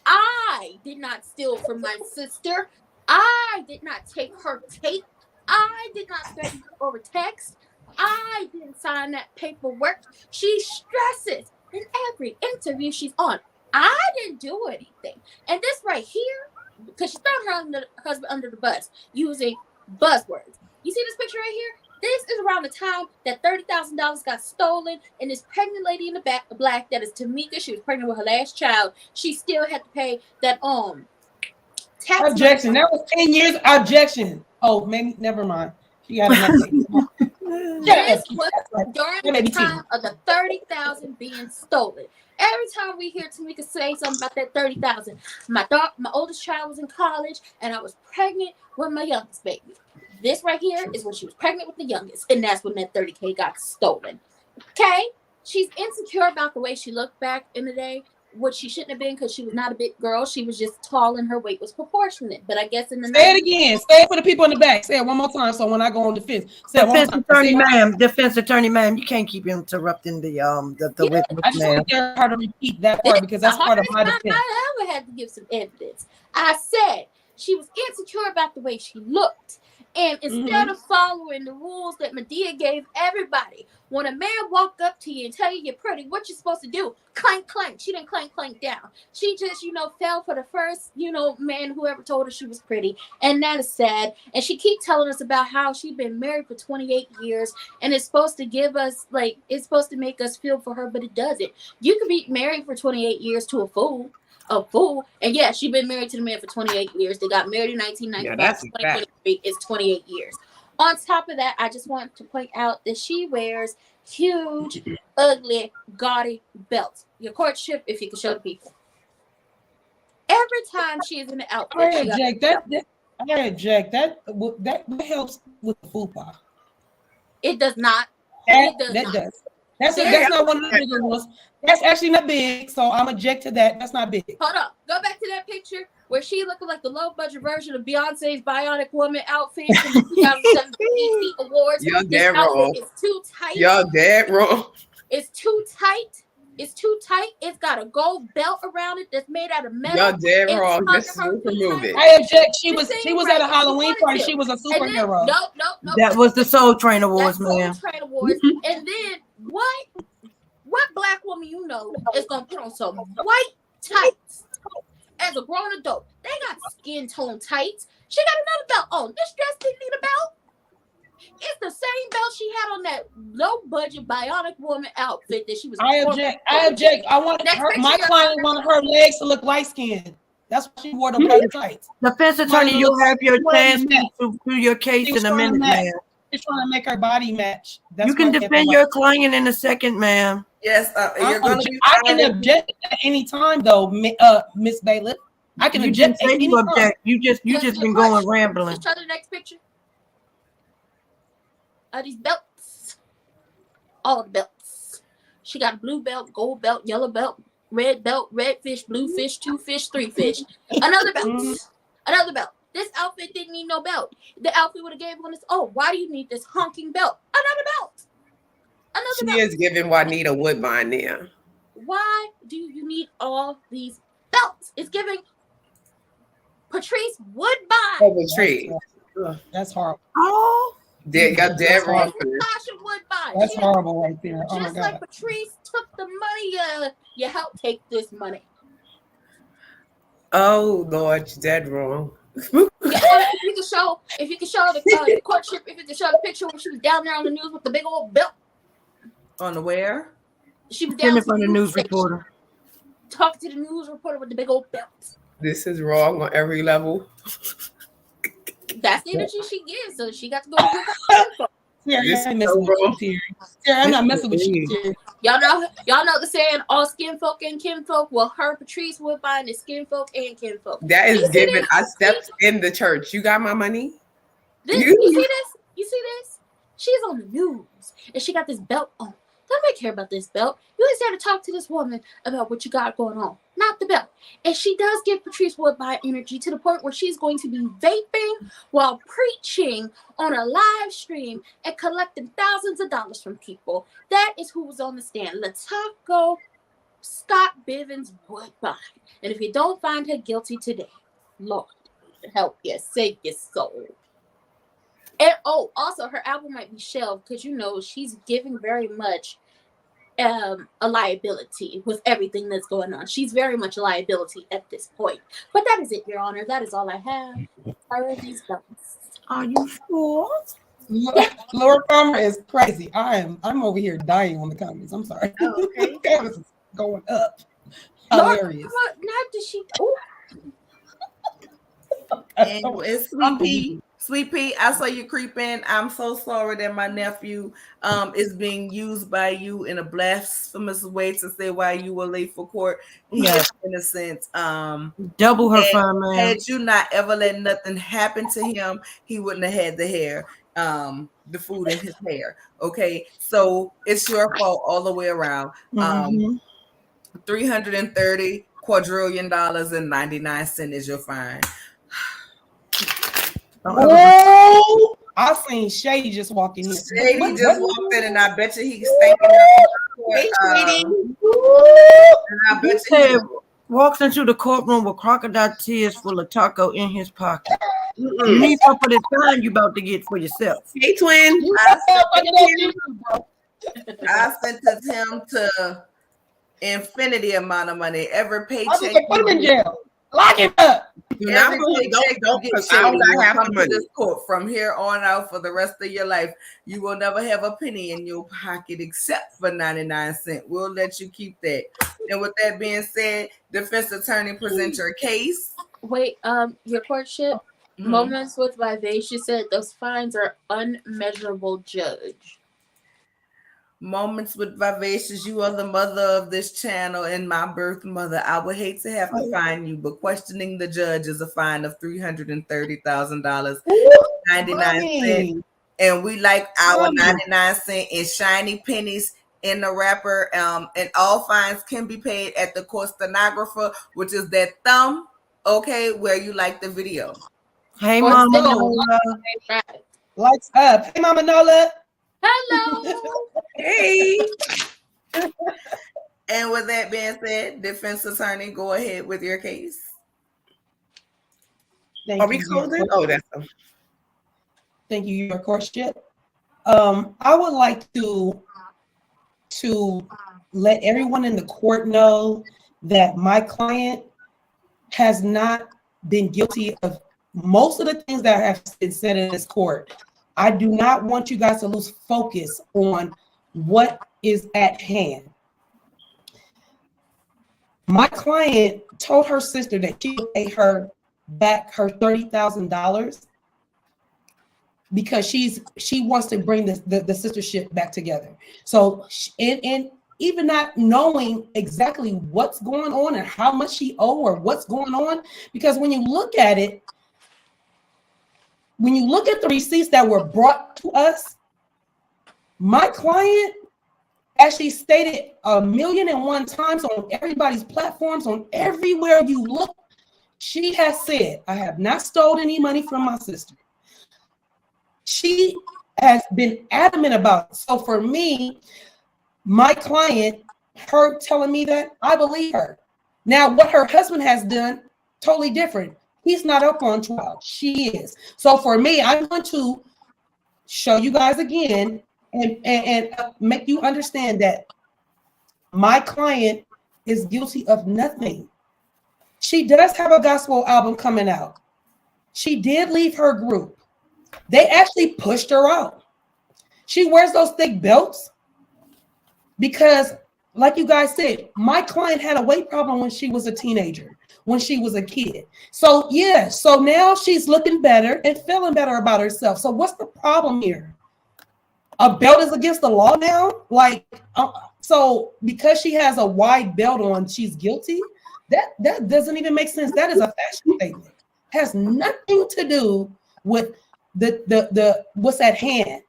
[SPEAKER 2] I did not steal from my sister. I did not take her tape. I did not threaten her over text. I didn't sign that paperwork. She stresses in every interview she's on. I didn't do anything. And this right here, because she's throwing her husband under the bus using buzzwords. You see this picture right here? This is around the time that $30,000 got stolen, and this pregnant lady in the back, black, that is Tamika. She was pregnant with her last child. She still had to pay that tax.
[SPEAKER 5] Objection. That was 10 years. Objection. Oh, maybe never mind. She got an
[SPEAKER 2] This was during the time of the $30,000 being stolen. Every time we hear Tamika say something about that $30,000, my oldest child was in college, and I was pregnant with my youngest baby. This right here is when she was pregnant with the youngest, and that's when that $30K got stolen. Okay? She's insecure about the way she looked back in the day, which she shouldn't have been, because she was not a big girl. She was just tall and her weight was proportionate. But I guess in the
[SPEAKER 5] Say it again. Say it for the people in the back. Say it one more time. So when I go on defense, say it one more time.
[SPEAKER 3] Defense attorney, ma'am, you can't keep interrupting the witness.
[SPEAKER 5] I just want to get her to repeat that part, because that's part of my defense.
[SPEAKER 2] I ever had to give some evidence. I said she was insecure about the way she looked. And instead of following the rules that Medea gave everybody, when a man walk up to you and tell you you're pretty, what you supposed to do? Clank, clank. She didn't clank, clank down. She just, fell for the first, man, whoever told her she was pretty. And that is sad. And she keep telling us about how she's been married for 28 years, and it's supposed to give us, it's supposed to make us feel for her, but it doesn't. You could be married for 28 years to a fool. And yeah, she's been married to the man for 28 years. They got married in 1995. 2023 is 28 years. On top of that, I just want to point out that she wears huge, ugly, gaudy belts. Your courtship, if you can show the people. Every time she is in the outfit,
[SPEAKER 5] I object. That helps with the fupa.
[SPEAKER 2] It does not.
[SPEAKER 5] That does. That's not one of the bigger ones. That's actually not big, so I'm object to that. That's not big.
[SPEAKER 2] Hold up. Go back to that picture where she looking like the low-budget version of Beyonce's Bionic Woman outfit from the 2017 Awards.
[SPEAKER 4] Y'all dead wrong.
[SPEAKER 2] It's too tight.
[SPEAKER 4] Y'all dead wrong.
[SPEAKER 2] It's too tight. It's got a gold belt around it that's made out of metal.
[SPEAKER 4] Y'all dead wrong. Just remove it.
[SPEAKER 5] I object. She was at a Halloween party. She was a superhero.
[SPEAKER 2] No.
[SPEAKER 3] That was the Soul Train Awards, man.
[SPEAKER 2] Soul Train Awards. And then what black woman is gonna put on some white tights as a grown adult? They got skin tone tights. She got another belt on. This dress didn't need a belt. It's the same belt she had on that low budget Bionic Woman outfit that she was.
[SPEAKER 5] I object. I want my client wanted her legs to look light skinned. That's why she wore the white tights.
[SPEAKER 3] Defense attorney, you'll have your chance to do your case in a minute, ma'am.
[SPEAKER 5] She's trying to make her body match.
[SPEAKER 3] You can defend your client in a second, ma'am.
[SPEAKER 1] Yes, you're going to be.
[SPEAKER 5] I can object at any time, though, Miss Bailiff. I can object.
[SPEAKER 3] You object. You just been going rambling.
[SPEAKER 2] Let's try the next picture. These belts, all the belts. She got a blue belt, gold belt, yellow belt, red fish, blue fish, 2 fish, 3 fish. Another belt, another belt. This outfit didn't need no belt. The outfit would have gave one this. Oh, why do you need this honking belt? Another belt.
[SPEAKER 4] She is giving Juanita Woodbine there.
[SPEAKER 2] Why do you need all these belts? It's giving Patrice Woodbine.
[SPEAKER 4] Oh, Patrice.
[SPEAKER 5] That's horrible.
[SPEAKER 3] Oh.
[SPEAKER 4] They got dead wrong for this.
[SPEAKER 2] Tasha Woodbine.
[SPEAKER 5] That's horrible right there. Oh my
[SPEAKER 2] just
[SPEAKER 5] God.
[SPEAKER 2] like Patrice took the money, you helped take this money.
[SPEAKER 4] Oh Lord, you're dead wrong.
[SPEAKER 2] If you can show the courtship, if you can show the picture when she was down there on the news with the big old belt.
[SPEAKER 1] On the where?
[SPEAKER 2] She was
[SPEAKER 3] Send
[SPEAKER 2] down
[SPEAKER 3] it
[SPEAKER 2] to
[SPEAKER 3] from
[SPEAKER 2] the
[SPEAKER 3] the
[SPEAKER 2] news
[SPEAKER 3] news
[SPEAKER 2] station,
[SPEAKER 3] reporter.
[SPEAKER 2] talking to the news reporter with the big old belt.
[SPEAKER 4] This is wrong on every level.
[SPEAKER 2] That's the energy she gives. So she got to go to whip out.
[SPEAKER 5] Terry,
[SPEAKER 4] This
[SPEAKER 5] I ain't
[SPEAKER 4] is so
[SPEAKER 5] messing with you,
[SPEAKER 4] wrong.
[SPEAKER 5] Terry. Terry, I'm not messing with you,
[SPEAKER 4] This
[SPEAKER 5] Terry.
[SPEAKER 2] Y'all know the saying, all skin folk and kin folk. Well, her Patrice Woodbine is skin folk and kin folk.
[SPEAKER 4] That
[SPEAKER 2] You
[SPEAKER 4] is
[SPEAKER 2] see
[SPEAKER 4] given.
[SPEAKER 2] this?
[SPEAKER 4] I stepped in the church. You got my money?
[SPEAKER 2] You see this? You see this? She's on the news and she got this belt on. Nobody care about this belt. You just have to talk to this woman about what you got going on, not the belt. And she does give Patrice Woodbine energy to the point where she's going to be vaping while preaching on a live stream and collecting thousands of dollars from people. That is who was on the stand. Latako Scott Bivens Woodbine. And if you don't find her guilty today, Lord, help you, save your soul. And also her album might be shelved because she's giving very much a liability with everything that's going on. She's very much a liability at this point. But that is it, Your Honor. That is all I have. Tired of these guns.
[SPEAKER 3] Are you sure?
[SPEAKER 5] Laura Palmer is crazy. I'm over here dying on the comments. I'm sorry.
[SPEAKER 2] Oh, okay.
[SPEAKER 5] Comments is going up.
[SPEAKER 2] Lord,
[SPEAKER 5] Hilarious.
[SPEAKER 2] not did she? Ooh.
[SPEAKER 1] And it's Sweet Pea. Sweet Pea, I saw you creeping. I'm so sorry that my nephew is being used by you in a blasphemous way to say why you were late for court. He is innocent.
[SPEAKER 3] Double her fine, man.
[SPEAKER 1] Had you not ever let nothing happen to him, he wouldn't have had the hair, the food in his hair. Okay, so it's your fault all the way around. $330 quadrillion and 99 cents is your fine.
[SPEAKER 5] Oh, I seen Shady just walking in.
[SPEAKER 1] Shady just walked in, and I bet you he's thinking. And I bet you
[SPEAKER 3] walks into the courtroom with crocodile tears full of taco in his pocket. You need some for the time you about to get for yourself.
[SPEAKER 4] Hey, twin.
[SPEAKER 1] I sentenced him to infinity amount of money. Every paycheck.
[SPEAKER 5] Put him in jail. Lock him up.
[SPEAKER 1] Every paycheck you get, Shady, will
[SPEAKER 4] have
[SPEAKER 1] come
[SPEAKER 4] the
[SPEAKER 1] to
[SPEAKER 4] money.
[SPEAKER 1] this court from here on out for the rest of your life. You will never have a penny in your pocket except for 99 cents. We'll let you keep that. And with that being said, defense attorney, present your case.
[SPEAKER 2] Wait, your courtship moments with Vivacious said those fines are unmeasurable, Judge.
[SPEAKER 1] Moments with Vivacious, you are the mother of this channel and my birth mother. I would hate to have to fine you, but questioning the judge is a fine of $330,000, 99 cents. And we like our 99 cent in shiny pennies in the wrapper. And all fines can be paid at the court stenographer, which is that thumb, okay, where you like the video.
[SPEAKER 3] Hey, Mama Nola.
[SPEAKER 5] Lights up. Hey, Mama Nola.
[SPEAKER 2] Hello.
[SPEAKER 4] Hey.
[SPEAKER 1] And with that being said, defense attorney, go ahead with your case.
[SPEAKER 4] Are we closing? Oh, that's
[SPEAKER 5] Thank you, your courtship. I would like to let everyone in the court know that my client has not been guilty of most of the things that have been said in this court. I do not want you guys to lose focus on what is at hand. My client told her sister that she would pay her back her $30,000 because she wants to bring the sistership back together. So, and even not knowing exactly what's going on and how much she owe or what's going on, because when you look at it, when you look at the receipts that were brought to us, my client actually stated 1,000,001 times on everybody's platforms, on everywhere you look, she has said, I have not stolen any money from my sister. She has been adamant about it. So for me, my client, her telling me that, I believe her. Now, what her husband has done, totally different. He's not up on trial. She is. So for me, I'm going to show you guys again and make you understand that my client is guilty of nothing. She does have a gospel album coming out. She did leave her group. They actually pushed her out. She wears those thick belts because like you guys said, my client had a weight problem when she was a teenager, when she was a kid. So yeah, so now she's looking better and feeling better about herself. So what's the problem here? A belt is against the law now? Like, so because she has a wide belt on, she's guilty? That doesn't even make sense. That is a fashion statement. Has nothing to do with the what's at hand.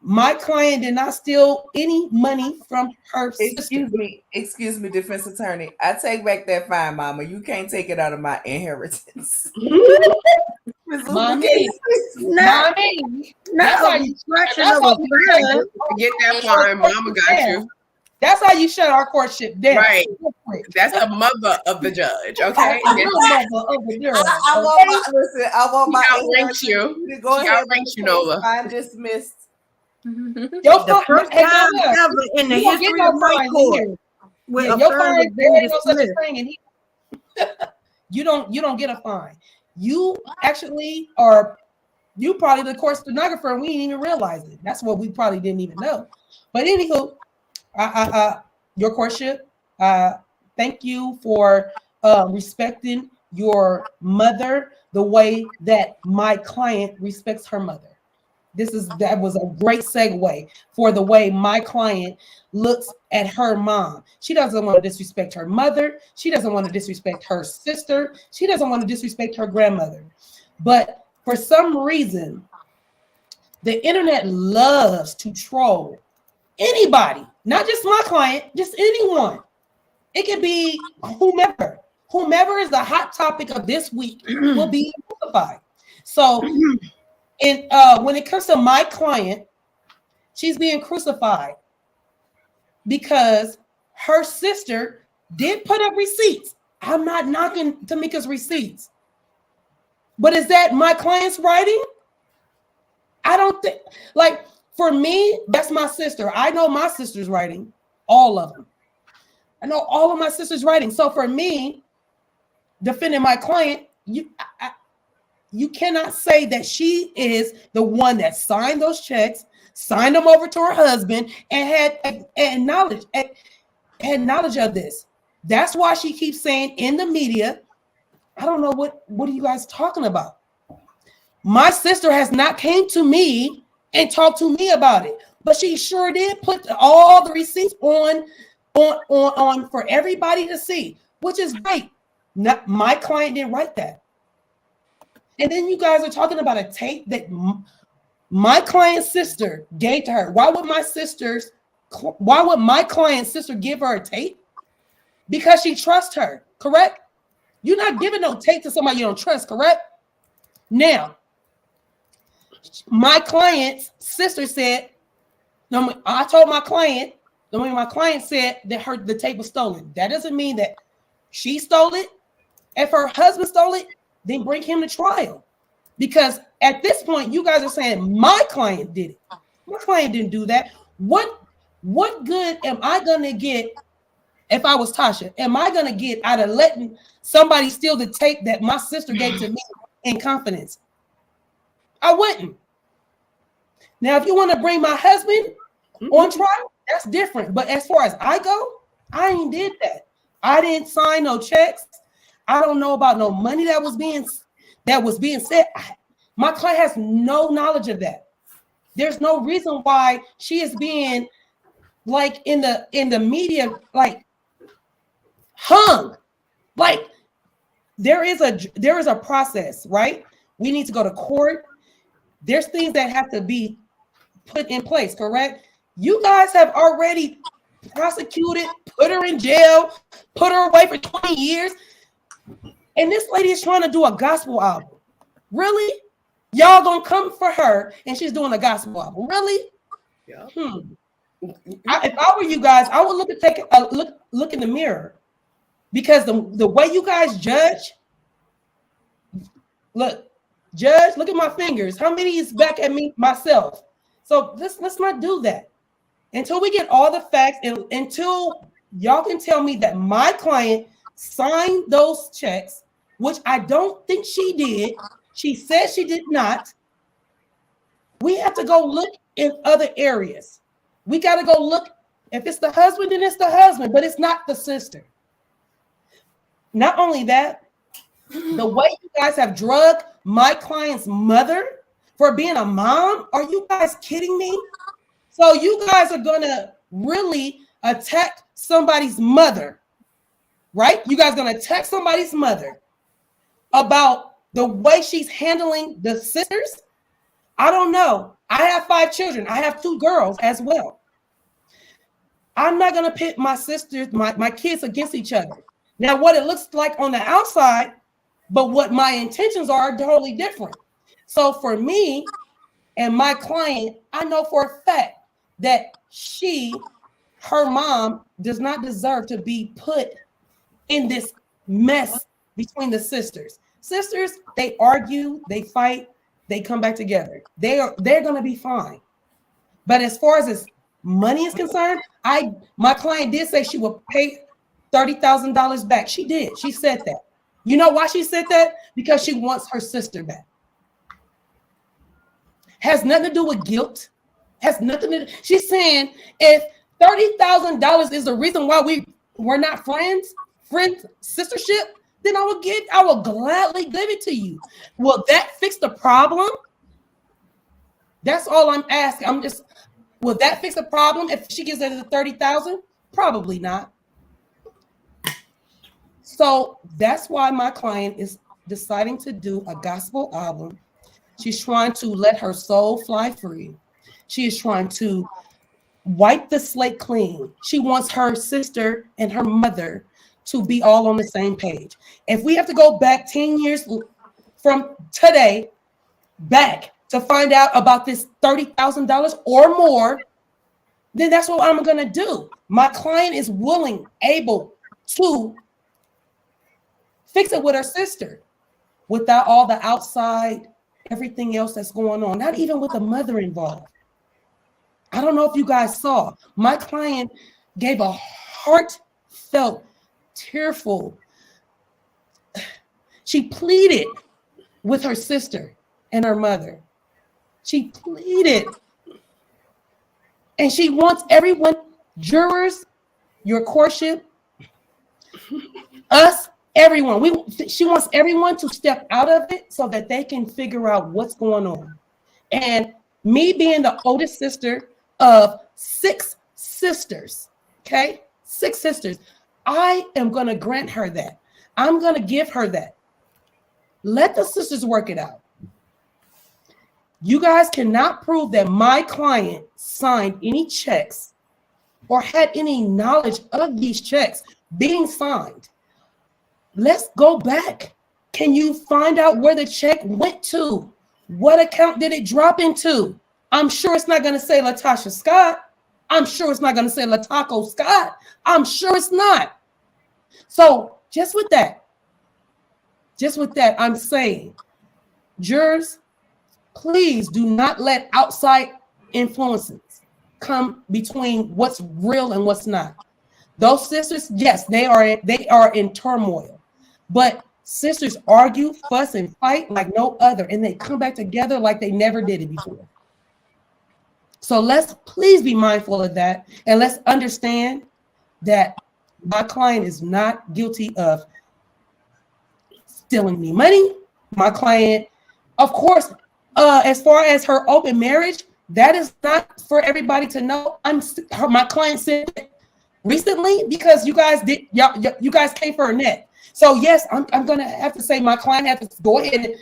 [SPEAKER 5] My client did not steal any money from her sister.
[SPEAKER 1] Excuse me, defense attorney. I take back that fine, mama. You can't take it out of my inheritance.
[SPEAKER 5] Mommy,
[SPEAKER 3] Not,
[SPEAKER 5] mommy,
[SPEAKER 3] not
[SPEAKER 5] how
[SPEAKER 3] a
[SPEAKER 5] you-
[SPEAKER 3] destruction
[SPEAKER 5] that's
[SPEAKER 3] of
[SPEAKER 5] how
[SPEAKER 3] a
[SPEAKER 5] you
[SPEAKER 3] fine.
[SPEAKER 4] Get that fine. Mama got you.
[SPEAKER 5] That's how you shut our courtship down.
[SPEAKER 4] Right. That's the mother of the judge. Okay.
[SPEAKER 5] That's the mother of the girl.
[SPEAKER 1] I want my listen. I want my
[SPEAKER 4] She outranks you.
[SPEAKER 1] to go
[SPEAKER 4] She
[SPEAKER 1] ahead.
[SPEAKER 4] outranks you, Nola.
[SPEAKER 1] I'm dismissed.
[SPEAKER 5] Your
[SPEAKER 3] The first
[SPEAKER 5] hey,
[SPEAKER 3] time
[SPEAKER 5] Nola,
[SPEAKER 3] ever in the
[SPEAKER 5] you don't get
[SPEAKER 3] history
[SPEAKER 5] no
[SPEAKER 3] of my
[SPEAKER 5] fines
[SPEAKER 3] court
[SPEAKER 5] here.
[SPEAKER 3] where
[SPEAKER 5] Yeah,
[SPEAKER 3] a
[SPEAKER 5] your
[SPEAKER 3] fine
[SPEAKER 5] fine,
[SPEAKER 3] was
[SPEAKER 5] there
[SPEAKER 3] being
[SPEAKER 5] ain't no such a
[SPEAKER 3] dismissed.
[SPEAKER 5] thing, and you don't get a fine. You actually are probably the court stenographer, and we didn't even realize it. That's what we probably didn't even know. But anywho, your courtship. Thank you for respecting your mother the way that my client respects her mother. That was a great segue for the way my client looks at her mom. She doesn't want to disrespect her mother. She doesn't want to disrespect her sister. She doesn't want to disrespect her grandmother. But for some reason, the internet loves to troll anybody, not just my client, just anyone. It could be whomever. Whomever is the hot topic of this week will be crucified. So, when it comes to my client, she's being crucified because her sister did put up receipts. I'm not knocking Tamika's receipts, but is that my client's writing? I don't think. Like, for me, that's my sister. I know my sister's writing, all of them. I know all of my sister's writing. So for me, defending my client, you cannot say that she is the one that signed those checks, signed them over to her husband, and had knowledge of this. That's why she keeps saying in the media, I don't know what are you guys talking about? My sister has not came to me and talked to me about it, but she sure did put all the receipts on for everybody to see, which is great. Not my client didn't write that. And then you guys are talking about a tape that my client's sister gave to her. Why would my client's sister give her a tape? Because she trusts her, correct? You're not giving no tape to somebody you don't trust, correct? Now, my client's sister said, no, I told my client, when my client said that the tape was stolen, that doesn't mean that she stole it. If her husband stole it, then bring him to trial. Because at this point, you guys are saying my client did it. My client didn't do that. What good am I gonna get if I was Tasha? Am I gonna get out of letting somebody steal the tape that my sister gave to me in confidence? I wouldn't. Now, if you want to bring my husband on trial, that's different. But as far as I go, I ain't did that. I didn't sign no checks. I don't know about no money that was being said. My client has no knowledge of that. There's no reason why she is being like in the media, like hung. Like there is a process, right? We need to go to court. There's things that have to be put in place, correct? You guys have already prosecuted, put her in jail, put her away for 20 years. And this lady is trying to do a gospel album. Really? Y'all gonna come for her and she's doing a gospel album. Really?
[SPEAKER 4] Yeah.
[SPEAKER 5] If I were you guys, I would take a look in the mirror, because the way you guys judge, look at my fingers. How many is back at me myself? So let's not do that until we get all the facts, and until y'all can tell me that my client signed those checks, which I don't think she did. She said she did not. We have to go look in other areas. We got to go look If it's the husband, then it's the husband, but it's not the sister. Not only that, the way you guys have drugged my client's mother for being a mom, are you guys kidding me? So you guys are gonna really attack somebody's mother, right? You guys gonna attack somebody's mother about the way she's handling the sisters? I don't know. I have 5 children. I have 2 girls as well. I'm not gonna pit my sisters, my kids against each other. Now, what it looks like on the outside, but what my intentions are totally different. So for me and my client, I know for a fact that her mom does not deserve to be put in this mess between the sisters. Sisters, they argue, they fight, they come back together. They're gonna be fine. But as far as money is concerned, my client did say she would pay $30,000 back. She did. She said that. You know why she said that? Because she wants her sister back. Has nothing to do with guilt. Has nothing to do. She's saying if $30,000 is the reason why we're not friends, sistership, then I will gladly give it to you. Will that fix the problem? That's all I'm asking. Will that fix the problem if she gives it the $30,000? Probably not. So that's why my client is deciding to do a gospel album. She's trying to let her soul fly free. She is trying to wipe the slate clean. She wants her sister and her mother to be all on the same page. If we have to go back 10 years from today back to find out about this $30,000 or more, then that's what I'm going to do. My client is willing, able to fix it with her sister without all the outside, everything else that's going on, not even with the mother involved. I don't know if you guys saw, my client gave a heartfelt, tearful, she pleaded with her sister and her mother. She pleaded. And she wants everyone, jurors, your courtship, us, everyone. She wants everyone to step out of it so that they can figure out what's going on. And me being the oldest sister of 6 sisters, okay? 6 sisters. I am going to grant her that. I'm going to give her that. Let the sisters work it out. You guys cannot prove that my client signed any checks or had any knowledge of these checks being signed. Let's go back. Can you find out where the check went to? What account did it drop into? I'm sure it's not going to say LaTosha Scott. I'm sure it's not going to say LaTaco Scott. I'm sure it's not. So just with that, I'm saying, jurors, please do not let outside influences come between what's real and what's not. Those sisters, yes, they are in turmoil, but sisters argue, fuss, and fight like no other, and they come back together like they never did it before. So let's please be mindful of that, and let's understand that my client is not guilty of stealing me money. My client, of course, as far as her open marriage, that is not for everybody to know. My client said it recently because you guys came for her neck. So yes, I'm gonna have to say my client has to go ahead and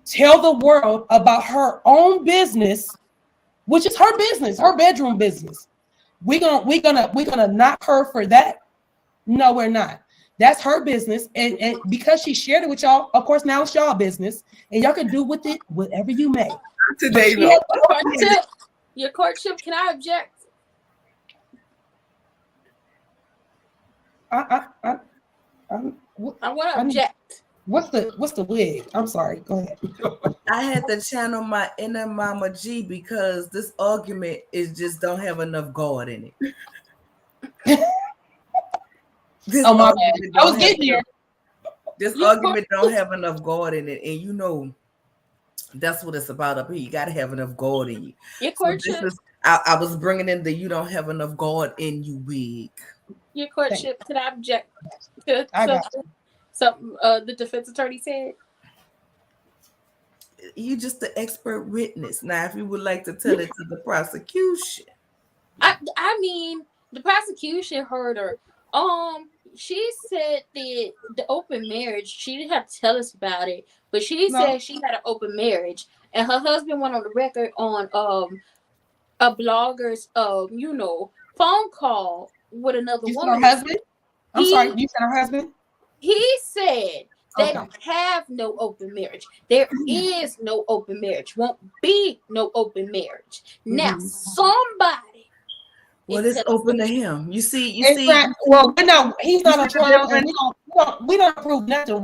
[SPEAKER 5] tell the world about her own business, which is her business, her bedroom business. We're gonna knock her for that. No, we're not. That's her business, and because she shared it with y'all, of course, now it's y'all business, and y'all can do with it whatever you may.
[SPEAKER 4] Today,
[SPEAKER 2] Your courtship, can I object?
[SPEAKER 5] I
[SPEAKER 2] want to object.
[SPEAKER 5] What's the wig? I'm sorry. Go ahead.
[SPEAKER 1] I had to channel my inner Mama G because this argument just don't have enough God in it.
[SPEAKER 5] Oh my bad. I was getting here.
[SPEAKER 1] This argument don't have enough God in it, and you know that's what it's about up here. You got to have enough God in you.
[SPEAKER 2] Your courtship.
[SPEAKER 1] I was bringing in the "you don't have enough God in you" wig.
[SPEAKER 2] Your courtship. Could I object to
[SPEAKER 5] I got
[SPEAKER 2] something the defense attorney said?
[SPEAKER 1] You just the expert witness. Now, if you would like to tell it to the prosecution.
[SPEAKER 2] I mean, the prosecution heard her. She said that the open marriage, she didn't have to tell us about it, but she said she had an open marriage, and her husband went on the record on a blogger's phone call with another
[SPEAKER 5] You said
[SPEAKER 2] woman.
[SPEAKER 5] her husband? I'm sorry, you said her husband?
[SPEAKER 2] He said they
[SPEAKER 5] Okay.
[SPEAKER 2] don't have no open marriage. There is no open marriage. Won't be no open marriage. Now somebody.
[SPEAKER 1] Well, it's open to him. You see.
[SPEAKER 5] Well, he's not a trial, and we don't approve nothing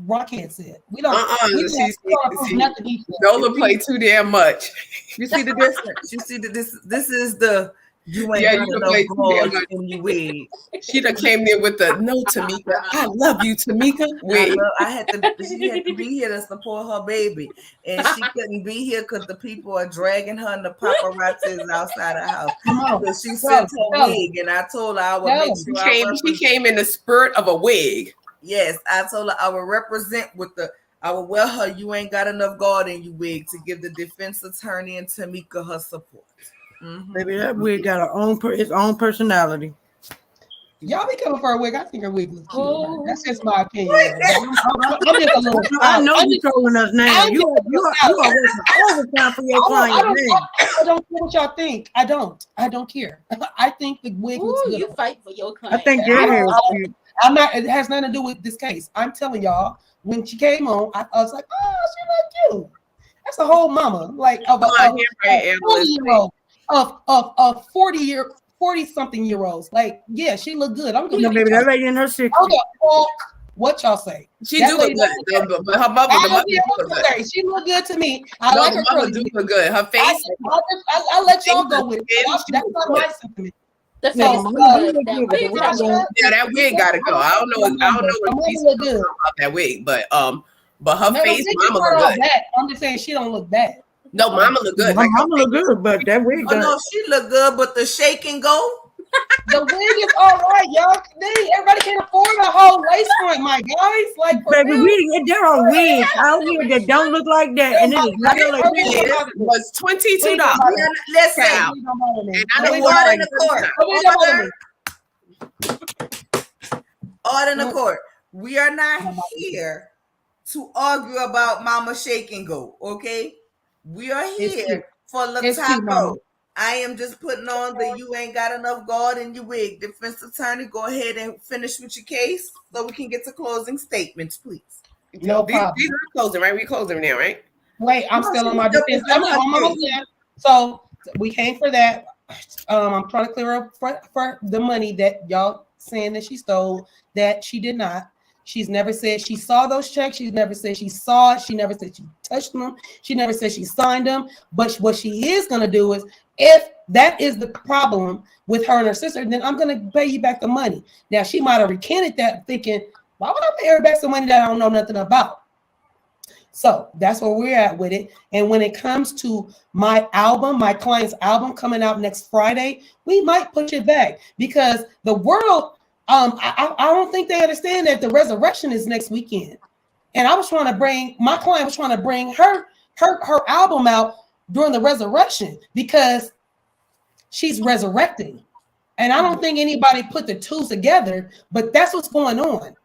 [SPEAKER 5] Rockhead said. We don't approve nothing he said.
[SPEAKER 4] Nola played too damn much.
[SPEAKER 1] You see the difference. You see that this is the you ain't got enough God in you wig.
[SPEAKER 4] She done came there with the "no, Tamika, I love you, Tamika" wig.
[SPEAKER 1] She had to be here to support her baby, and she couldn't be here because the people are dragging her and the paparazzis outside the house. So she sent her wig, and I told her I would make sure
[SPEAKER 4] she came in the spirit of a wig.
[SPEAKER 1] Yes, I told her I would represent I would wear her "you ain't got enough God in you" wig to give the defense attorney and Tamika her support.
[SPEAKER 3] Maybe that wig got its own personality.
[SPEAKER 5] Y'all be coming for a wig. I think her wig looks cute. That's just my opinion. I'm just a little.
[SPEAKER 3] I know you're trolling us now. You are working overtime for your client.
[SPEAKER 5] I don't care what y'all think. I don't care. I think the wig looks good.
[SPEAKER 2] You fight for your client.
[SPEAKER 3] I think your hair is cute.
[SPEAKER 5] I'm not. It has nothing to do with this case. I'm telling y'all. When she came on, I was like, oh, she look cute. That's a whole mama, like of a 40-year-old. Of 40-something-year-olds. Like, yeah, she looked good. I'm gonna
[SPEAKER 3] maybe that lady in her 60s.
[SPEAKER 5] What y'all say?
[SPEAKER 4] She do look good, but her mother look good.
[SPEAKER 5] She look good to me. I like her
[SPEAKER 4] mother do look good. Her face.
[SPEAKER 5] I'll let y'all go with it. That's not my sentiment.
[SPEAKER 2] The face
[SPEAKER 4] that wig gotta go. I don't know what she's about that wig, but her face, mama look good.
[SPEAKER 5] I'm just saying she don't look bad.
[SPEAKER 4] No, mama look good.
[SPEAKER 3] Mama look good, but that wig.
[SPEAKER 1] Oh no, she look good, but the shake and go.
[SPEAKER 5] The wig is all right, y'all. Everybody can afford a whole lace front, my guys. Like,
[SPEAKER 3] baby, there are wigs out here that don't look like that, and it is not like
[SPEAKER 4] it was $22.
[SPEAKER 1] Listen,
[SPEAKER 4] and I don't
[SPEAKER 1] order in the court. Order in the court. We are not here to argue about Mama Shake and Go. Okay, we are here for Lataco. I am just putting on the "you ain't got enough God in your wig." Defense attorney, go ahead and finish with your case so we can get to closing statements, please.
[SPEAKER 5] No problem.
[SPEAKER 4] These are closing, right? We closing now, right?
[SPEAKER 5] Wait, I'm still on my defense. So we came for that. I'm trying to clear up for the money that y'all saying that she stole, that she did not. She's never said she saw those checks. She's never said she saw it. She never said she touched them. She never said she signed them. But what she is going to do is, if that is the problem with her and her sister, then I'm going to pay you back the money. Now, she might have recanted that thinking, why would I pay her back some money that I don't know nothing about? So that's where we're at with it. And when it comes to my album, my client's album coming out next Friday, we might push it back because the world, I don't think they understand that the resurrection is next weekend. And my client was trying to bring her album out during the resurrection because she's resurrecting. And I don't think anybody put the two together, but that's what's going on.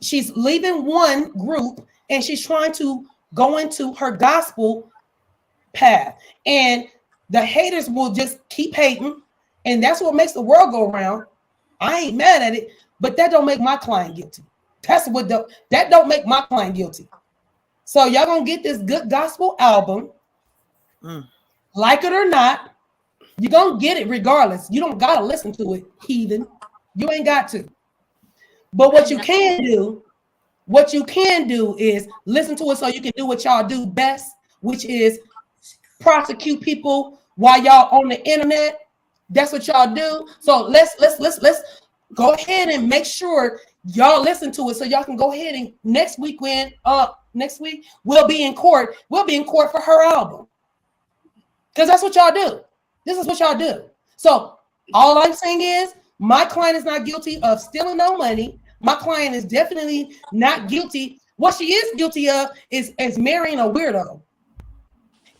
[SPEAKER 5] She's leaving one group and she's trying to go into her gospel path. And the haters will just keep hating. And that's what makes the world go around. I ain't mad at it, but that don't make my client guilty. That don't make my client guilty. So y'all gonna get this good gospel album. Like it or not, you're gonna get it regardless. You don't gotta listen to it, heathen. You ain't got to. But what you can do is listen to it so you can do what y'all do best, which is prosecute people while y'all on the internet. That's what y'all do. So let's go ahead and make sure y'all listen to it so y'all can go ahead and next week we'll be in court. We'll be in court for her album. Because that's what y'all do. This is what y'all do. So all I'm saying is my client is not guilty of stealing no money. My client is definitely not guilty. What she is guilty of is marrying a weirdo.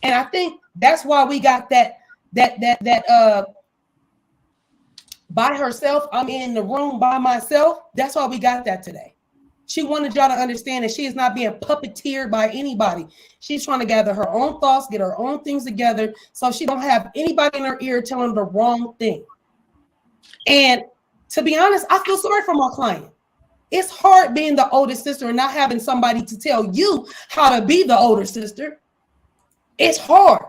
[SPEAKER 5] And I think that's why we got that by herself, I'm in the room by myself. That's why we got that today. She wanted y'all to understand that she is not being puppeteered by anybody. She's trying to gather her own thoughts, get her own things together, so she don't have anybody in her ear telling her the wrong thing. And to be honest, I feel sorry for my client. It's hard being the oldest sister and not having somebody to tell you how to be the older sister. It's hard.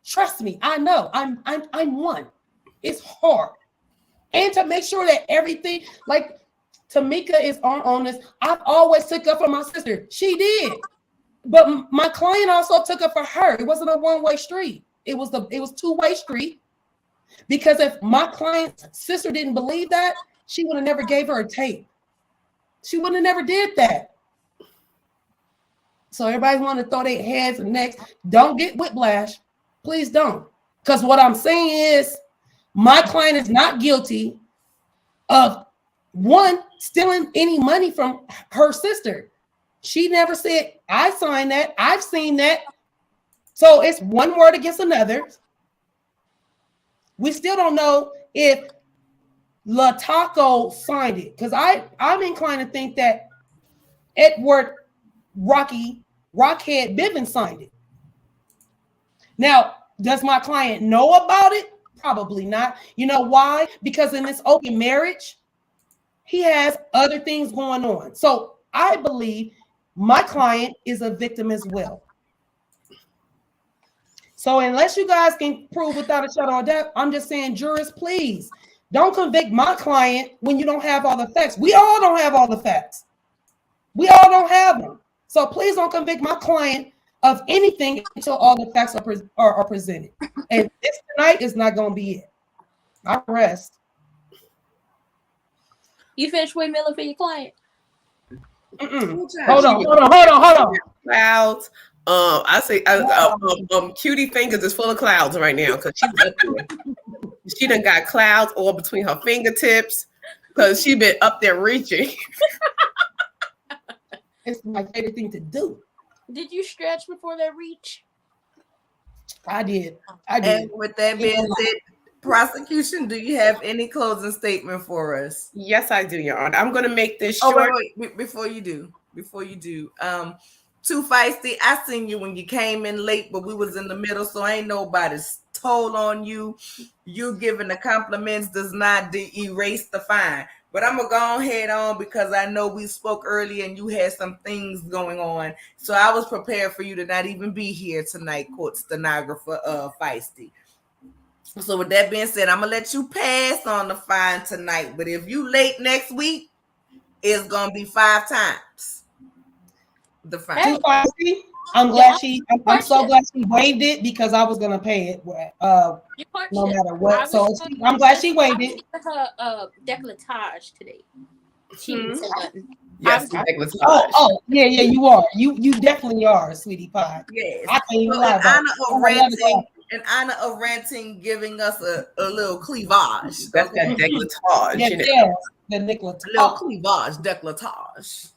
[SPEAKER 5] Trust me, I know. I'm one. It's hard. And to make sure that everything, like Tamika is on this, I've always took up for my sister. She did. But my client also took up for her. It wasn't a one-way street. It was two-way street. Because if my client's sister didn't believe that, she would have never gave her a tape. She would have never did that. So everybody want to throw their heads and necks. Don't get whiplash. Please don't. Because what I'm saying is my client is not guilty of, one, stealing any money from her sister. She never said, I signed that. I've seen that. So it's one word against another. We still don't know if Lataco signed it, because I'm inclined to think that Edward Rockhead Bivens signed it. Now, does my client know about it? Probably not. You know why? Because in this open marriage, he has other things going on. So I believe my client is a victim as well. So unless you guys can prove without a shadow of doubt, I'm just saying, jurors, please don't convict my client when you don't have all the facts. We all don't have all the facts. We all don't have them. So please don't convict my client of anything until all the facts are presented. And this tonight is not going to be it. I rest.
[SPEAKER 2] You finished windmilling for your client?
[SPEAKER 5] Hold on.
[SPEAKER 4] Clouds. I say, Cutie Fingers is full of clouds right now because she done got clouds all between her fingertips because she been up there reaching.
[SPEAKER 5] It's my favorite thing to do.
[SPEAKER 2] Did you stretch before that reach?
[SPEAKER 5] I did.
[SPEAKER 1] And with that being said, prosecution, do you have any closing statement for us?
[SPEAKER 4] Yes, I do, Your Honor. I'm going to make this short.
[SPEAKER 1] Oh, wait. Before you do, Too Feisty, I seen you when you came in late, but we was in the middle, so ain't nobody's told on you. You giving the compliments does not erase the fine. But I'm going to go ahead on because I know we spoke earlier and you had some things going on. So I was prepared for you to not even be here tonight, court stenographer Feisty. So with that being said, I'm going to let you pass on the fine tonight. But if you late next week, it's going to be 5 times the fine.
[SPEAKER 5] Too Feisty, I'm so glad she waived it because I was gonna pay it no matter what. So I'm glad she waived it.
[SPEAKER 2] Her decolletage today. She didn't say nothing.
[SPEAKER 4] Yes,
[SPEAKER 5] yeah, you are. You definitely are, sweetie pie.
[SPEAKER 1] Yes.
[SPEAKER 5] I can't even lie about it.
[SPEAKER 1] In honor of ranting, giving us a little cleavage.
[SPEAKER 4] That's that decolletage.
[SPEAKER 5] Yeah, the decolletage.
[SPEAKER 1] Little cleavage, decolletage.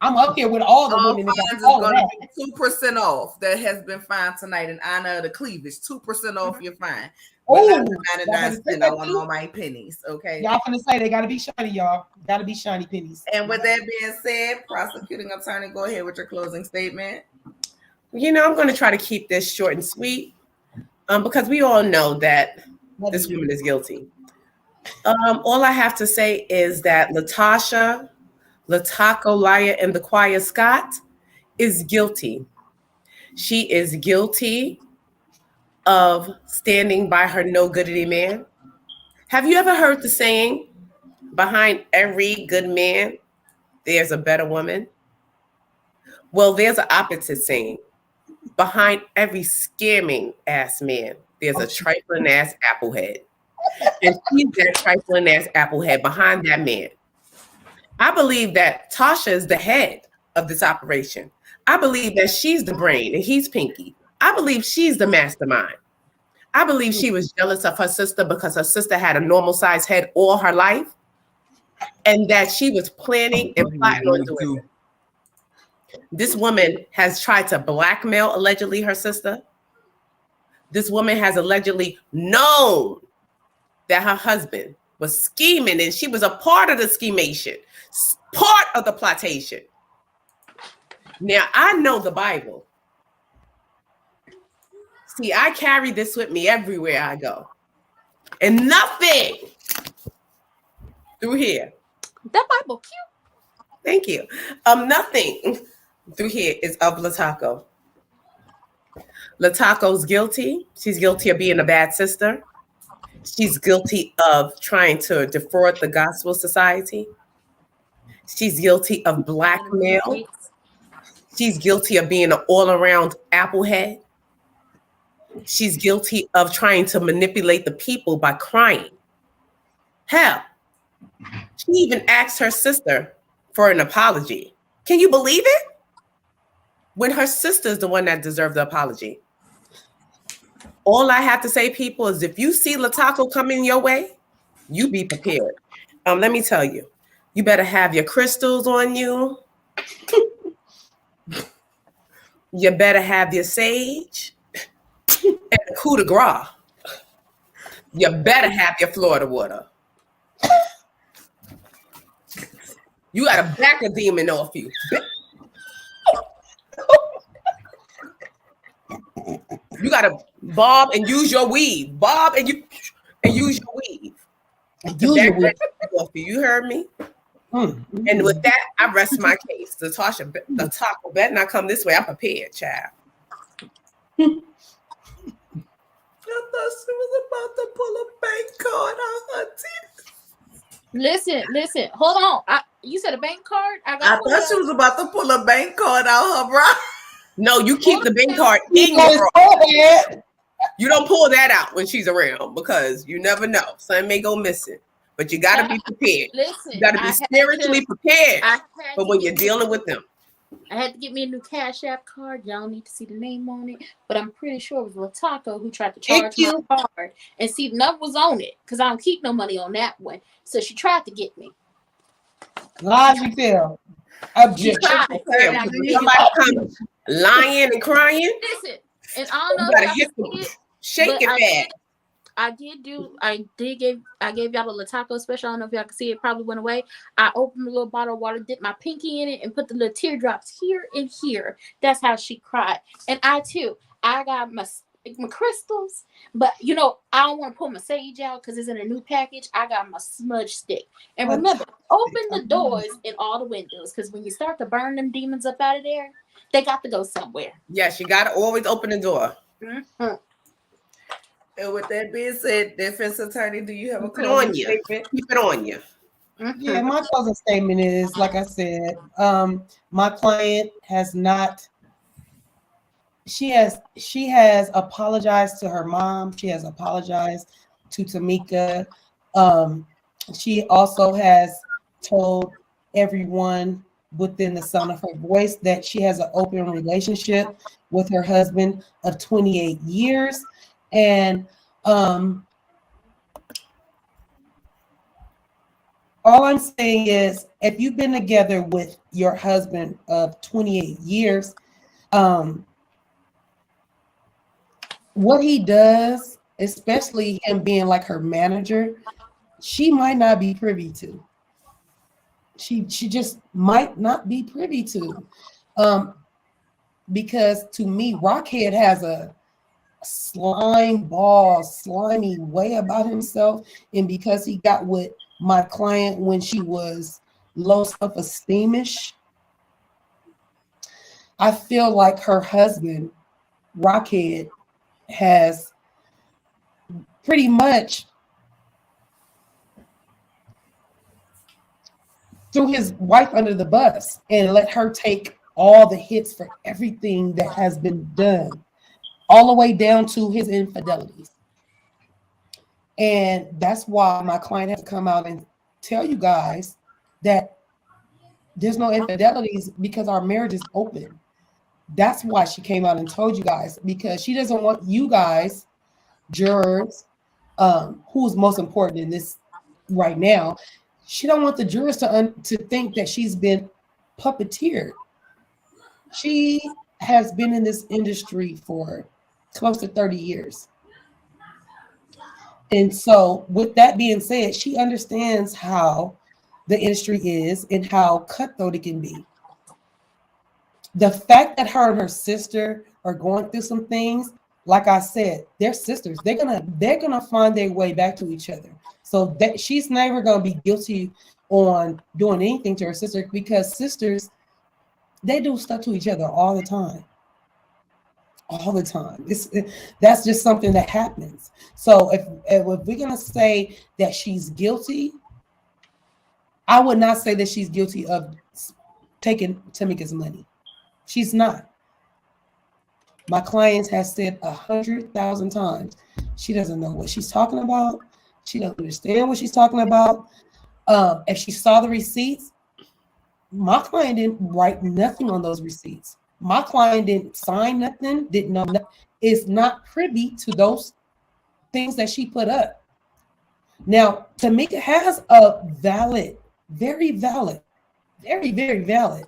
[SPEAKER 5] I'm up here with all the women.
[SPEAKER 1] Fines is going to be 2% off. That has been fined tonight in honor of the cleavage. 2% off your fine.
[SPEAKER 5] Oh,
[SPEAKER 1] 99 cents on all my pennies. Okay.
[SPEAKER 5] Y'all finna say they gotta be shiny, y'all. Gotta be shiny pennies.
[SPEAKER 1] And with that being said, prosecuting attorney, go ahead with your closing statement.
[SPEAKER 4] I'm going to try to keep this short and sweet, because we all know that this woman is guilty. All I have to say is that Lataco Laya and the Choir Scott is guilty. She is guilty of standing by her no goodity man. Have you ever heard the saying, behind every good man, there's a better woman? Well, there's an opposite saying. Behind every scamming ass man, there's a trifling ass applehead. And she's that trifling ass applehead behind that man. I believe that Tocha is the head of this operation. I believe that she's the brain and he's Pinky. I believe she's the mastermind. I believe she was jealous of her sister because her sister had a normal sized head all her life, and that she was planning and plotting on doing it. This woman has tried to blackmail, allegedly, her sister. This woman has allegedly known that her husband was scheming, and she was a part of the schemation, part of the plotation. Now, I know the Bible. See, I carry this with me everywhere I go. And nothing through here.
[SPEAKER 2] That Bible cute.
[SPEAKER 4] Thank you. Nothing through here is of Latako. Latako's guilty. She's guilty of being a bad sister. She's guilty of trying to defraud the gospel society. She's guilty of blackmail. She's guilty of being an all-around applehead. She's guilty of trying to manipulate the people by crying. Hell, she even asked her sister for an apology. Can you believe it? When her sister's the one that deserved the apology. All I have to say, people, is if you see Latako coming your way, you be prepared. Let me tell you, you better have your crystals on you. You better have your sage and the coup de grace. You better have your Florida water. You got to back a demon off you. You got to bob and use your weave. Bob and use your weave. Off you. You heard me? Mm-hmm. And with that, I rest my case. The taco better not come this way. I'm prepared, child.
[SPEAKER 1] I thought she was about to pull a bank card out her teeth.
[SPEAKER 2] Listen. Hold on. You said a bank card?
[SPEAKER 1] I thought she was about to pull a bank card out her bra.
[SPEAKER 4] No, you keep the bank card in your bra. You don't pull that out when she's around because you never know. Something may go missing. But you got to be prepared.
[SPEAKER 2] Listen,
[SPEAKER 4] you got to be spiritually prepared for when you're dealing with them.
[SPEAKER 2] I had to get me a new Cash App card. Y'all don't need to see the name on it. But I'm pretty sure it was Latako who tried to charge my card. And see, the number was on it because I don't keep no money on that one. So she tried to get me.
[SPEAKER 5] Logic there. Objection.
[SPEAKER 4] Somebody come lying and crying.
[SPEAKER 2] Listen, and I don't know if y'all see it.
[SPEAKER 4] Shake it back.
[SPEAKER 2] I gave y'all the Latako special. I don't know if y'all can see it. Probably went away. I opened a little bottle of water, dipped my pinky in it, and put the little teardrops here and here. That's how she cried. And I got my crystals, but I don't want to pull my sage out because it's in a new package. I got my smudge stick. And remember, open the doors and all the windows because when you start to burn them demons up out of there, they got to go somewhere.
[SPEAKER 4] Yes, you got to always open the door.
[SPEAKER 2] Mm-hmm.
[SPEAKER 1] And with that being said, defense attorney, do you have a
[SPEAKER 4] closing statement? Keep it on you.
[SPEAKER 2] Mm-hmm.
[SPEAKER 5] Yeah, my closing statement is, like I said, my client has not. She has apologized to her mom. She has apologized to Tamika. She also has told everyone within the sound of her voice that she has an open relationship with her husband of 28 years. And all I'm saying is, if you've been together with your husband of 28 years, what he does, especially him being like her manager, she might not be privy to. She just might not be privy to. Because to me, Rockhead has a slimy way about himself, and because he got with my client when she was low self-esteemish, I feel like her husband, Rockhead, has pretty much threw his wife under the bus and let her take all the hits for everything that has been done, all the way down to his infidelities. And that's why my client has to come out and tell you guys that there's no infidelities, because our marriage is open. That's why she came out and told you guys, because she doesn't want you guys jurors, who's most important in this right now. She don't want the jurors to think that she's been puppeteered. She has been in this industry for close to 30 years. And so, with that being said, she understands how the industry is and how cutthroat it can be. The fact that her and her sister are going through some things, like I said, they're sisters. They're gonna find their way back to each other. So that she's never gonna be guilty on doing anything to her sister, because sisters, they do stuff to each other all the time. All the time. That's just something that happens. So if we're gonna say that she's guilty, I would not say that she's guilty of taking Tamika's money. She's not. My client has said 100,000 times she doesn't know what she's talking about. She doesn't understand what she's talking about. If she saw the receipts, my client didn't write nothing on those receipts. My client didn't sign nothing, didn't know nothing, is not privy to those things that she put up. Now, Tamika has a valid, very valid, very, very valid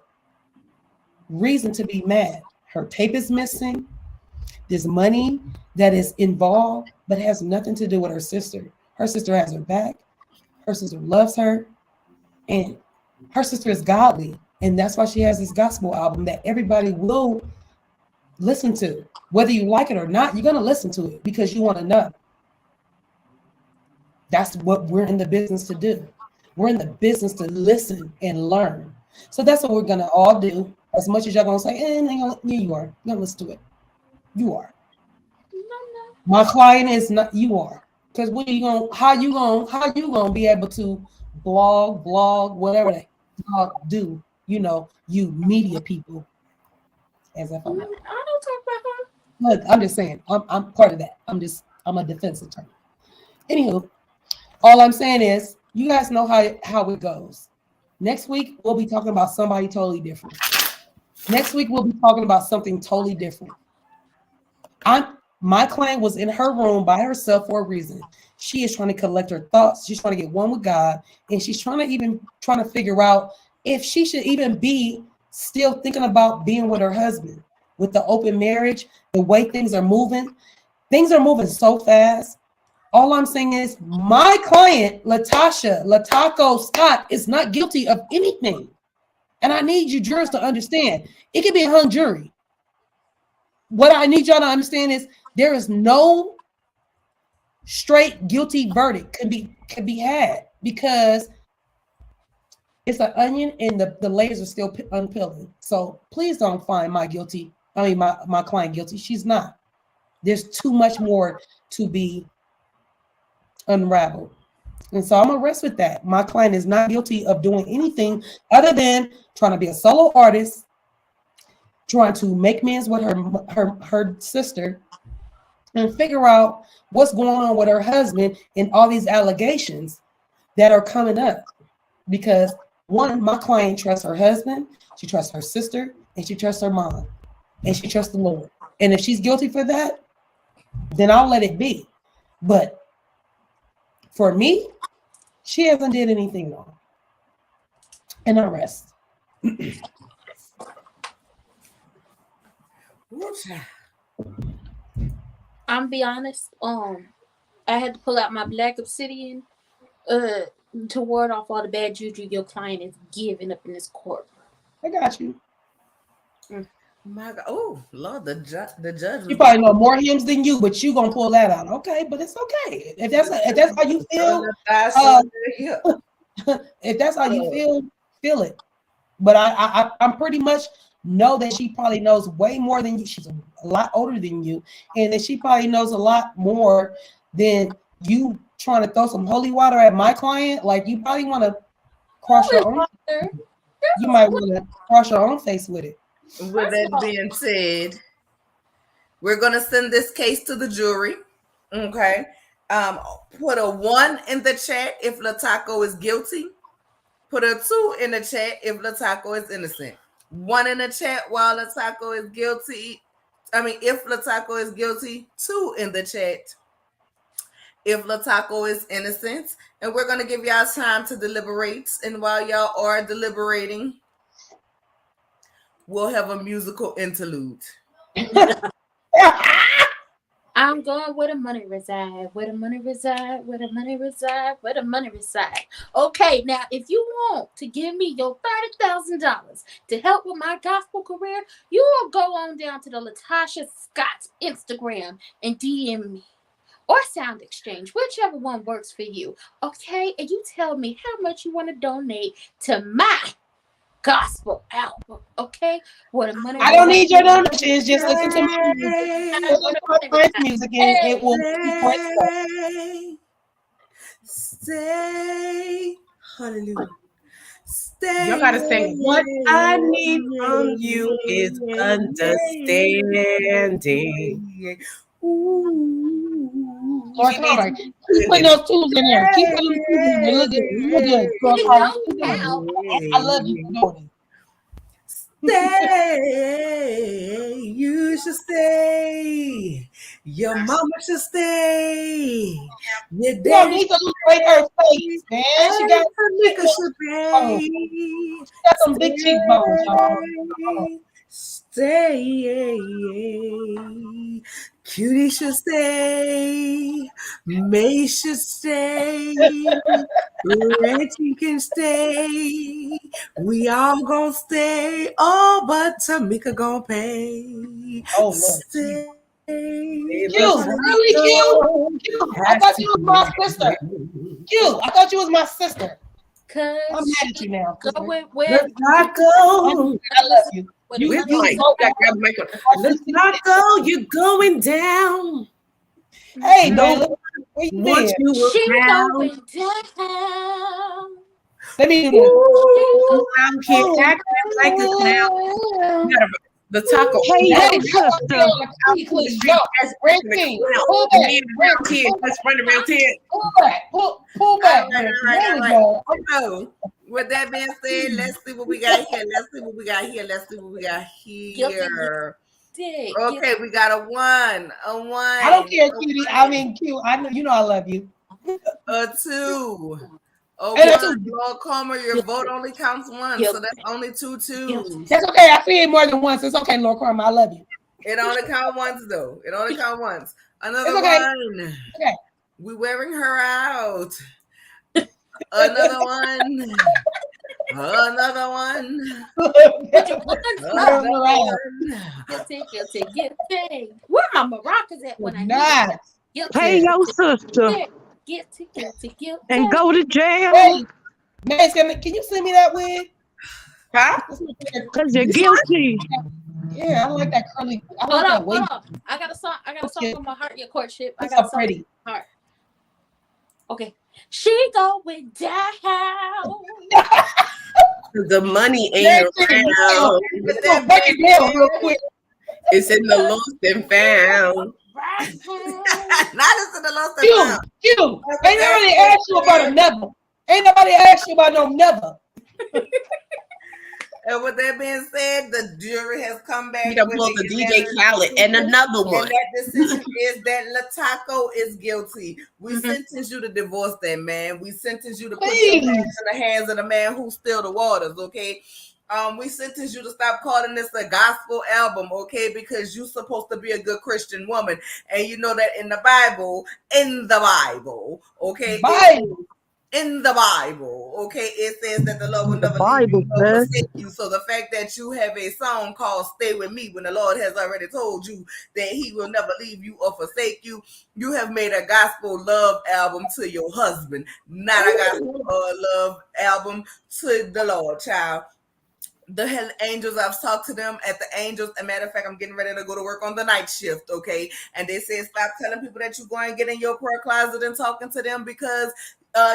[SPEAKER 5] reason to be mad. Her tape is missing. There's money that is involved, but has nothing to do with her sister. Her sister has her back. Her sister loves her. And her sister is godly. And that's why she has this gospel album that everybody will listen to. Whether you like it or not, you're going to listen to it because you want to know. That's what we're in the business to do. We're in the business to listen and learn. So that's what we're going to all do. As much as y'all going to say, yeah, you are. You're going to listen to it. You are.
[SPEAKER 2] No.
[SPEAKER 5] My client is not, you are. Because how you gonna be able to blog, whatever they do, you media people. As if
[SPEAKER 2] I don't talk about her.
[SPEAKER 5] Look, I'm just saying, I'm part of that. I'm a defense attorney. Anywho, all I'm saying is, you guys know how it goes. Next week, we'll be talking about somebody totally different. Next week, we'll be talking about something totally different. My client was in her room by herself for a reason. She is trying to collect her thoughts. She's trying to get one with God. And she's trying to figure out if she should even be still thinking about being with her husband. With the open marriage, the way things are moving so fast. All I'm saying is my client, Lataco Scott, is not guilty of anything. And I need you jurors to understand, it could be a hung jury. What I need y'all to understand is there is no straight guilty verdict can be had, because it's an onion and the layers are still unpeeling. So please don't find my client guilty. She's not. There's too much more to be unraveled. And so I'm gonna rest with that. My client is not guilty of doing anything other than trying to be a solo artist, trying to make amends with her sister, and figure out what's going on with her husband and all these allegations that are coming up. Because one, my client trusts her husband, she trusts her sister, and she trusts her mom, and she trusts the Lord. And if she's guilty for that, then I'll let it be. But for me, she hasn't did anything wrong. And I rest.
[SPEAKER 2] I'm be honest. I had to pull out my black obsidian, to ward off all the bad juju your client is giving up in this court.
[SPEAKER 5] I got you.
[SPEAKER 1] My God. Oh, Lord, the judge.
[SPEAKER 5] You probably know more hymns than you, but you gonna pull that out. Okay, but it's okay. If that's how you feel, if that's how you feel it. But I'm pretty much know that she probably knows way more than you. She's a lot older than you, and that she probably knows a lot more than you trying to throw some holy water at my client. Like, you probably want to cross your own. You might want to cross your own face with it.
[SPEAKER 1] With that being said, we're gonna send this case to the jury. Okay. Put a 1 in the chat if Lataco is guilty. Put a 2 in the chat if Lataco is innocent. 1 in the chat while Lataco is guilty. If Lataco is guilty, 2 in the chat if Lataco is innocent. And we're going to give y'all time to deliberate. And while y'all are deliberating, we'll have a musical interlude.
[SPEAKER 2] I'm going where the money reside, where the money reside, where the money reside, where the money reside. Okay, now if you want to give me your $30,000 to help with my gospel career, you will go on down to the Latasha Scott's Instagram and DM me. Or Sound Exchange, whichever one works for you. Okay, and you tell me how much you want to donate to my gospel album. Okay, what the money.
[SPEAKER 5] I don't need your donations. Just listen to my music, and it will be great.
[SPEAKER 1] Stay, hallelujah. Stay.
[SPEAKER 4] Y'all gotta say, what I need from you is understanding.
[SPEAKER 5] Lord, keep putting those tools in there. Keep putting those tools in there. Look good. Look good. I love you for doing it.
[SPEAKER 1] Stay. You should stay. Your mama should stay. Your
[SPEAKER 5] You don't
[SPEAKER 1] daddy
[SPEAKER 5] need to lose weight her face, man. She got some big cheekbones, y'all.
[SPEAKER 1] Stay. Cutie should stay. May should stay. Reggie can stay. We all gonna stay. Oh, but Tamika gonna pay.
[SPEAKER 5] Oh, Lord.
[SPEAKER 1] Stay.
[SPEAKER 5] Q, really, Q? I thought you was my sister. Q, I thought you was my sister. I'm mad at you now.
[SPEAKER 2] Go with where
[SPEAKER 1] Let's not go.
[SPEAKER 5] I love you.
[SPEAKER 4] Let's not go. You're going down.
[SPEAKER 5] Hey, Nolan, where you
[SPEAKER 4] Once
[SPEAKER 5] been?
[SPEAKER 4] you were
[SPEAKER 2] She
[SPEAKER 4] found,
[SPEAKER 2] going down.
[SPEAKER 5] Let me do
[SPEAKER 4] I'm here acting like a clown. You gotta- The taco.
[SPEAKER 6] Hey,
[SPEAKER 5] that.
[SPEAKER 6] yo, sister.
[SPEAKER 5] Red team. Pull back.
[SPEAKER 4] Red kid. Let's run around here.
[SPEAKER 5] Pull back. Pull back.
[SPEAKER 1] All right. So, with that being said, let's see what we got here. Let's see what we got here. Okay, we got a one.
[SPEAKER 5] I don't care, cutie. I mean, Q. I know you know I love you.
[SPEAKER 1] A two. Oh,
[SPEAKER 5] And a two.
[SPEAKER 1] Lord Comer, your vote only counts once, so that's only two twos.
[SPEAKER 5] That's okay. I see it more than once. It's okay, Lord Karma. I love you.
[SPEAKER 1] It only counts once, though. It only counts once. Another
[SPEAKER 5] It's okay.
[SPEAKER 1] one.
[SPEAKER 5] Okay.
[SPEAKER 1] We wearing her out. Another one. Another one. Another one.
[SPEAKER 2] Guilty. Where my maracas at when I need
[SPEAKER 5] Nice.
[SPEAKER 2] them? Guilty.
[SPEAKER 6] Hey, yo, sister.
[SPEAKER 2] Guilty.
[SPEAKER 6] And go to jail.
[SPEAKER 5] Hey, Max, can you send me that wig?
[SPEAKER 4] Huh?
[SPEAKER 6] Because you're guilty.
[SPEAKER 5] Yeah, I like that curly. I like
[SPEAKER 2] Hold
[SPEAKER 5] that
[SPEAKER 2] on.
[SPEAKER 5] wig.
[SPEAKER 2] I got a song on my heart, your courtship. I
[SPEAKER 5] It's
[SPEAKER 2] got
[SPEAKER 5] so
[SPEAKER 2] a song
[SPEAKER 5] pretty.
[SPEAKER 2] on my heart. Okay. She going down.
[SPEAKER 4] The money ain't around.
[SPEAKER 5] Break it down real quick.
[SPEAKER 4] It's in the lost and found.
[SPEAKER 1] Not just in the lost and
[SPEAKER 5] Q,
[SPEAKER 1] found.
[SPEAKER 5] Q. Ain't nobody asked you about another. Ain't nobody asked you about no never.
[SPEAKER 1] And with that being said, the jury has come back.
[SPEAKER 4] We done pulled the DJ Khaled and another one.
[SPEAKER 1] And that decision is that Lataco is guilty. We sentence you to divorce that man. We sentence you to put your hands in the hands of the man who still the waters, okay? We sentence you to stop calling this a gospel album, okay? Because you're supposed to be a good Christian woman. And you know that in the Bible, okay? In the Bible, okay, it says that the Lord will never leave you nor forsake you. So the fact that you have a song called "Stay With Me" when the Lord has already told you that He will never leave you or forsake you, you have made a gospel love album to your husband, not a gospel love album to the Lord, child. The angels, I've talked to them at the angels. As a matter of fact, I'm getting ready to go to work on the night shift, okay? And they said, stop telling people that you go and get in your prayer closet and talking to them because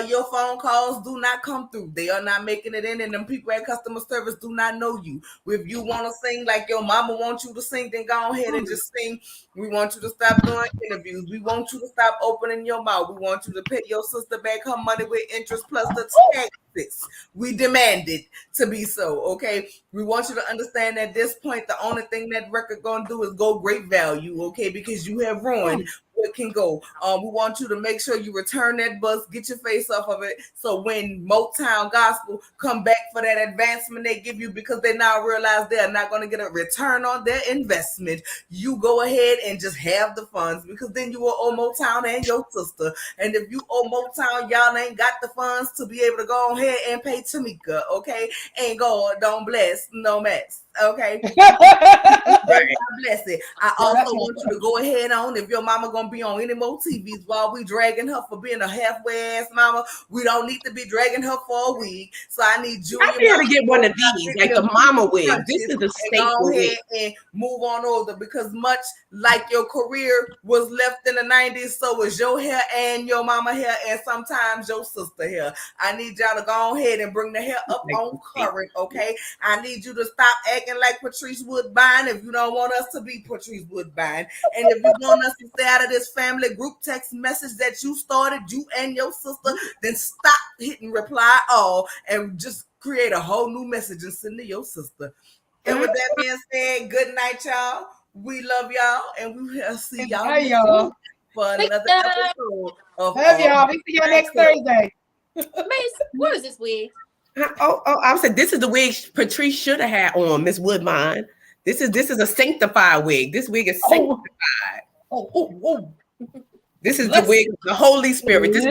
[SPEAKER 1] your phone calls do not come through. They are not making it in, and them people at customer service do not know you. If you want to sing like your mama wants you to sing, then go ahead and just sing. We want you to stop doing interviews. We want you to stop opening your mouth. We want you to pay your sister back her money with interest plus the taxes. We demand it to be so, okay? We want you to understand at this point, the only thing that record gonna do is go great value, okay? Because you have ruined it can go. We want you to make sure you return that bus, get your face off of it. So when Motown Gospel come back for that advancement they give you, because they now realize they're not going to get a return on their investment, you go ahead and just have the funds, because then you will owe Motown and your sister. And if you owe Motown, y'all ain't got the funds to be able to go ahead and pay Tamika, okay? And God don't bless no mess, okay? God bless it. I also want you to go ahead on, if your mama gonna be on any more TVs while we dragging her for being a halfway ass mama, we don't need to be dragging her for a wig. So I need you.
[SPEAKER 4] I need to get one of these, like the mama wig. This is a staple
[SPEAKER 1] go ahead
[SPEAKER 4] wig.
[SPEAKER 1] and move on over, because much like your career was left in the 90s, so was your hair and your mama hair, and sometimes your sister hair. I need y'all to go ahead and bring the hair up on current, okay? I need you to stop acting like Patrice Woodbine if you don't want us to be Patrice Woodbine. And if you want us to stay out of this family group text message that you started, you and your sister, then stop hitting reply all and just create a whole new message and send to your sister. And with that being said, good night, y'all. We love y'all, and we will see y'all,
[SPEAKER 5] y'all.
[SPEAKER 1] for another episode of
[SPEAKER 5] Love y'all. We see y'all next Thursday.
[SPEAKER 2] Miss, what is this wig?
[SPEAKER 4] I said this is the wig Patrice should have had on, Miss Woodbine. This is a sanctified wig. This wig is sanctified. This is the wig of the Holy Spirit. This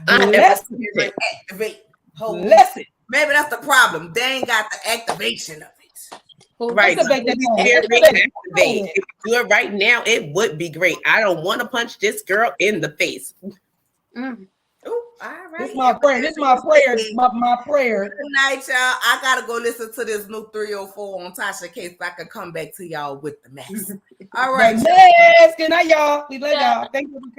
[SPEAKER 1] activate.
[SPEAKER 5] Listen.
[SPEAKER 1] Maybe that's the problem. They ain't got the activation of it.
[SPEAKER 4] Right. If we do it right now, it would be great. I don't want to punch this girl in the face.
[SPEAKER 1] Oh, all right.
[SPEAKER 5] This is my prayer. This is my prayer. My prayer.
[SPEAKER 1] Good night, y'all. I gotta go listen to this new 304 on Tocha case so I can come back to y'all with the mess. All right.
[SPEAKER 5] Good night, y'all. We love y'all. Thank you for coming.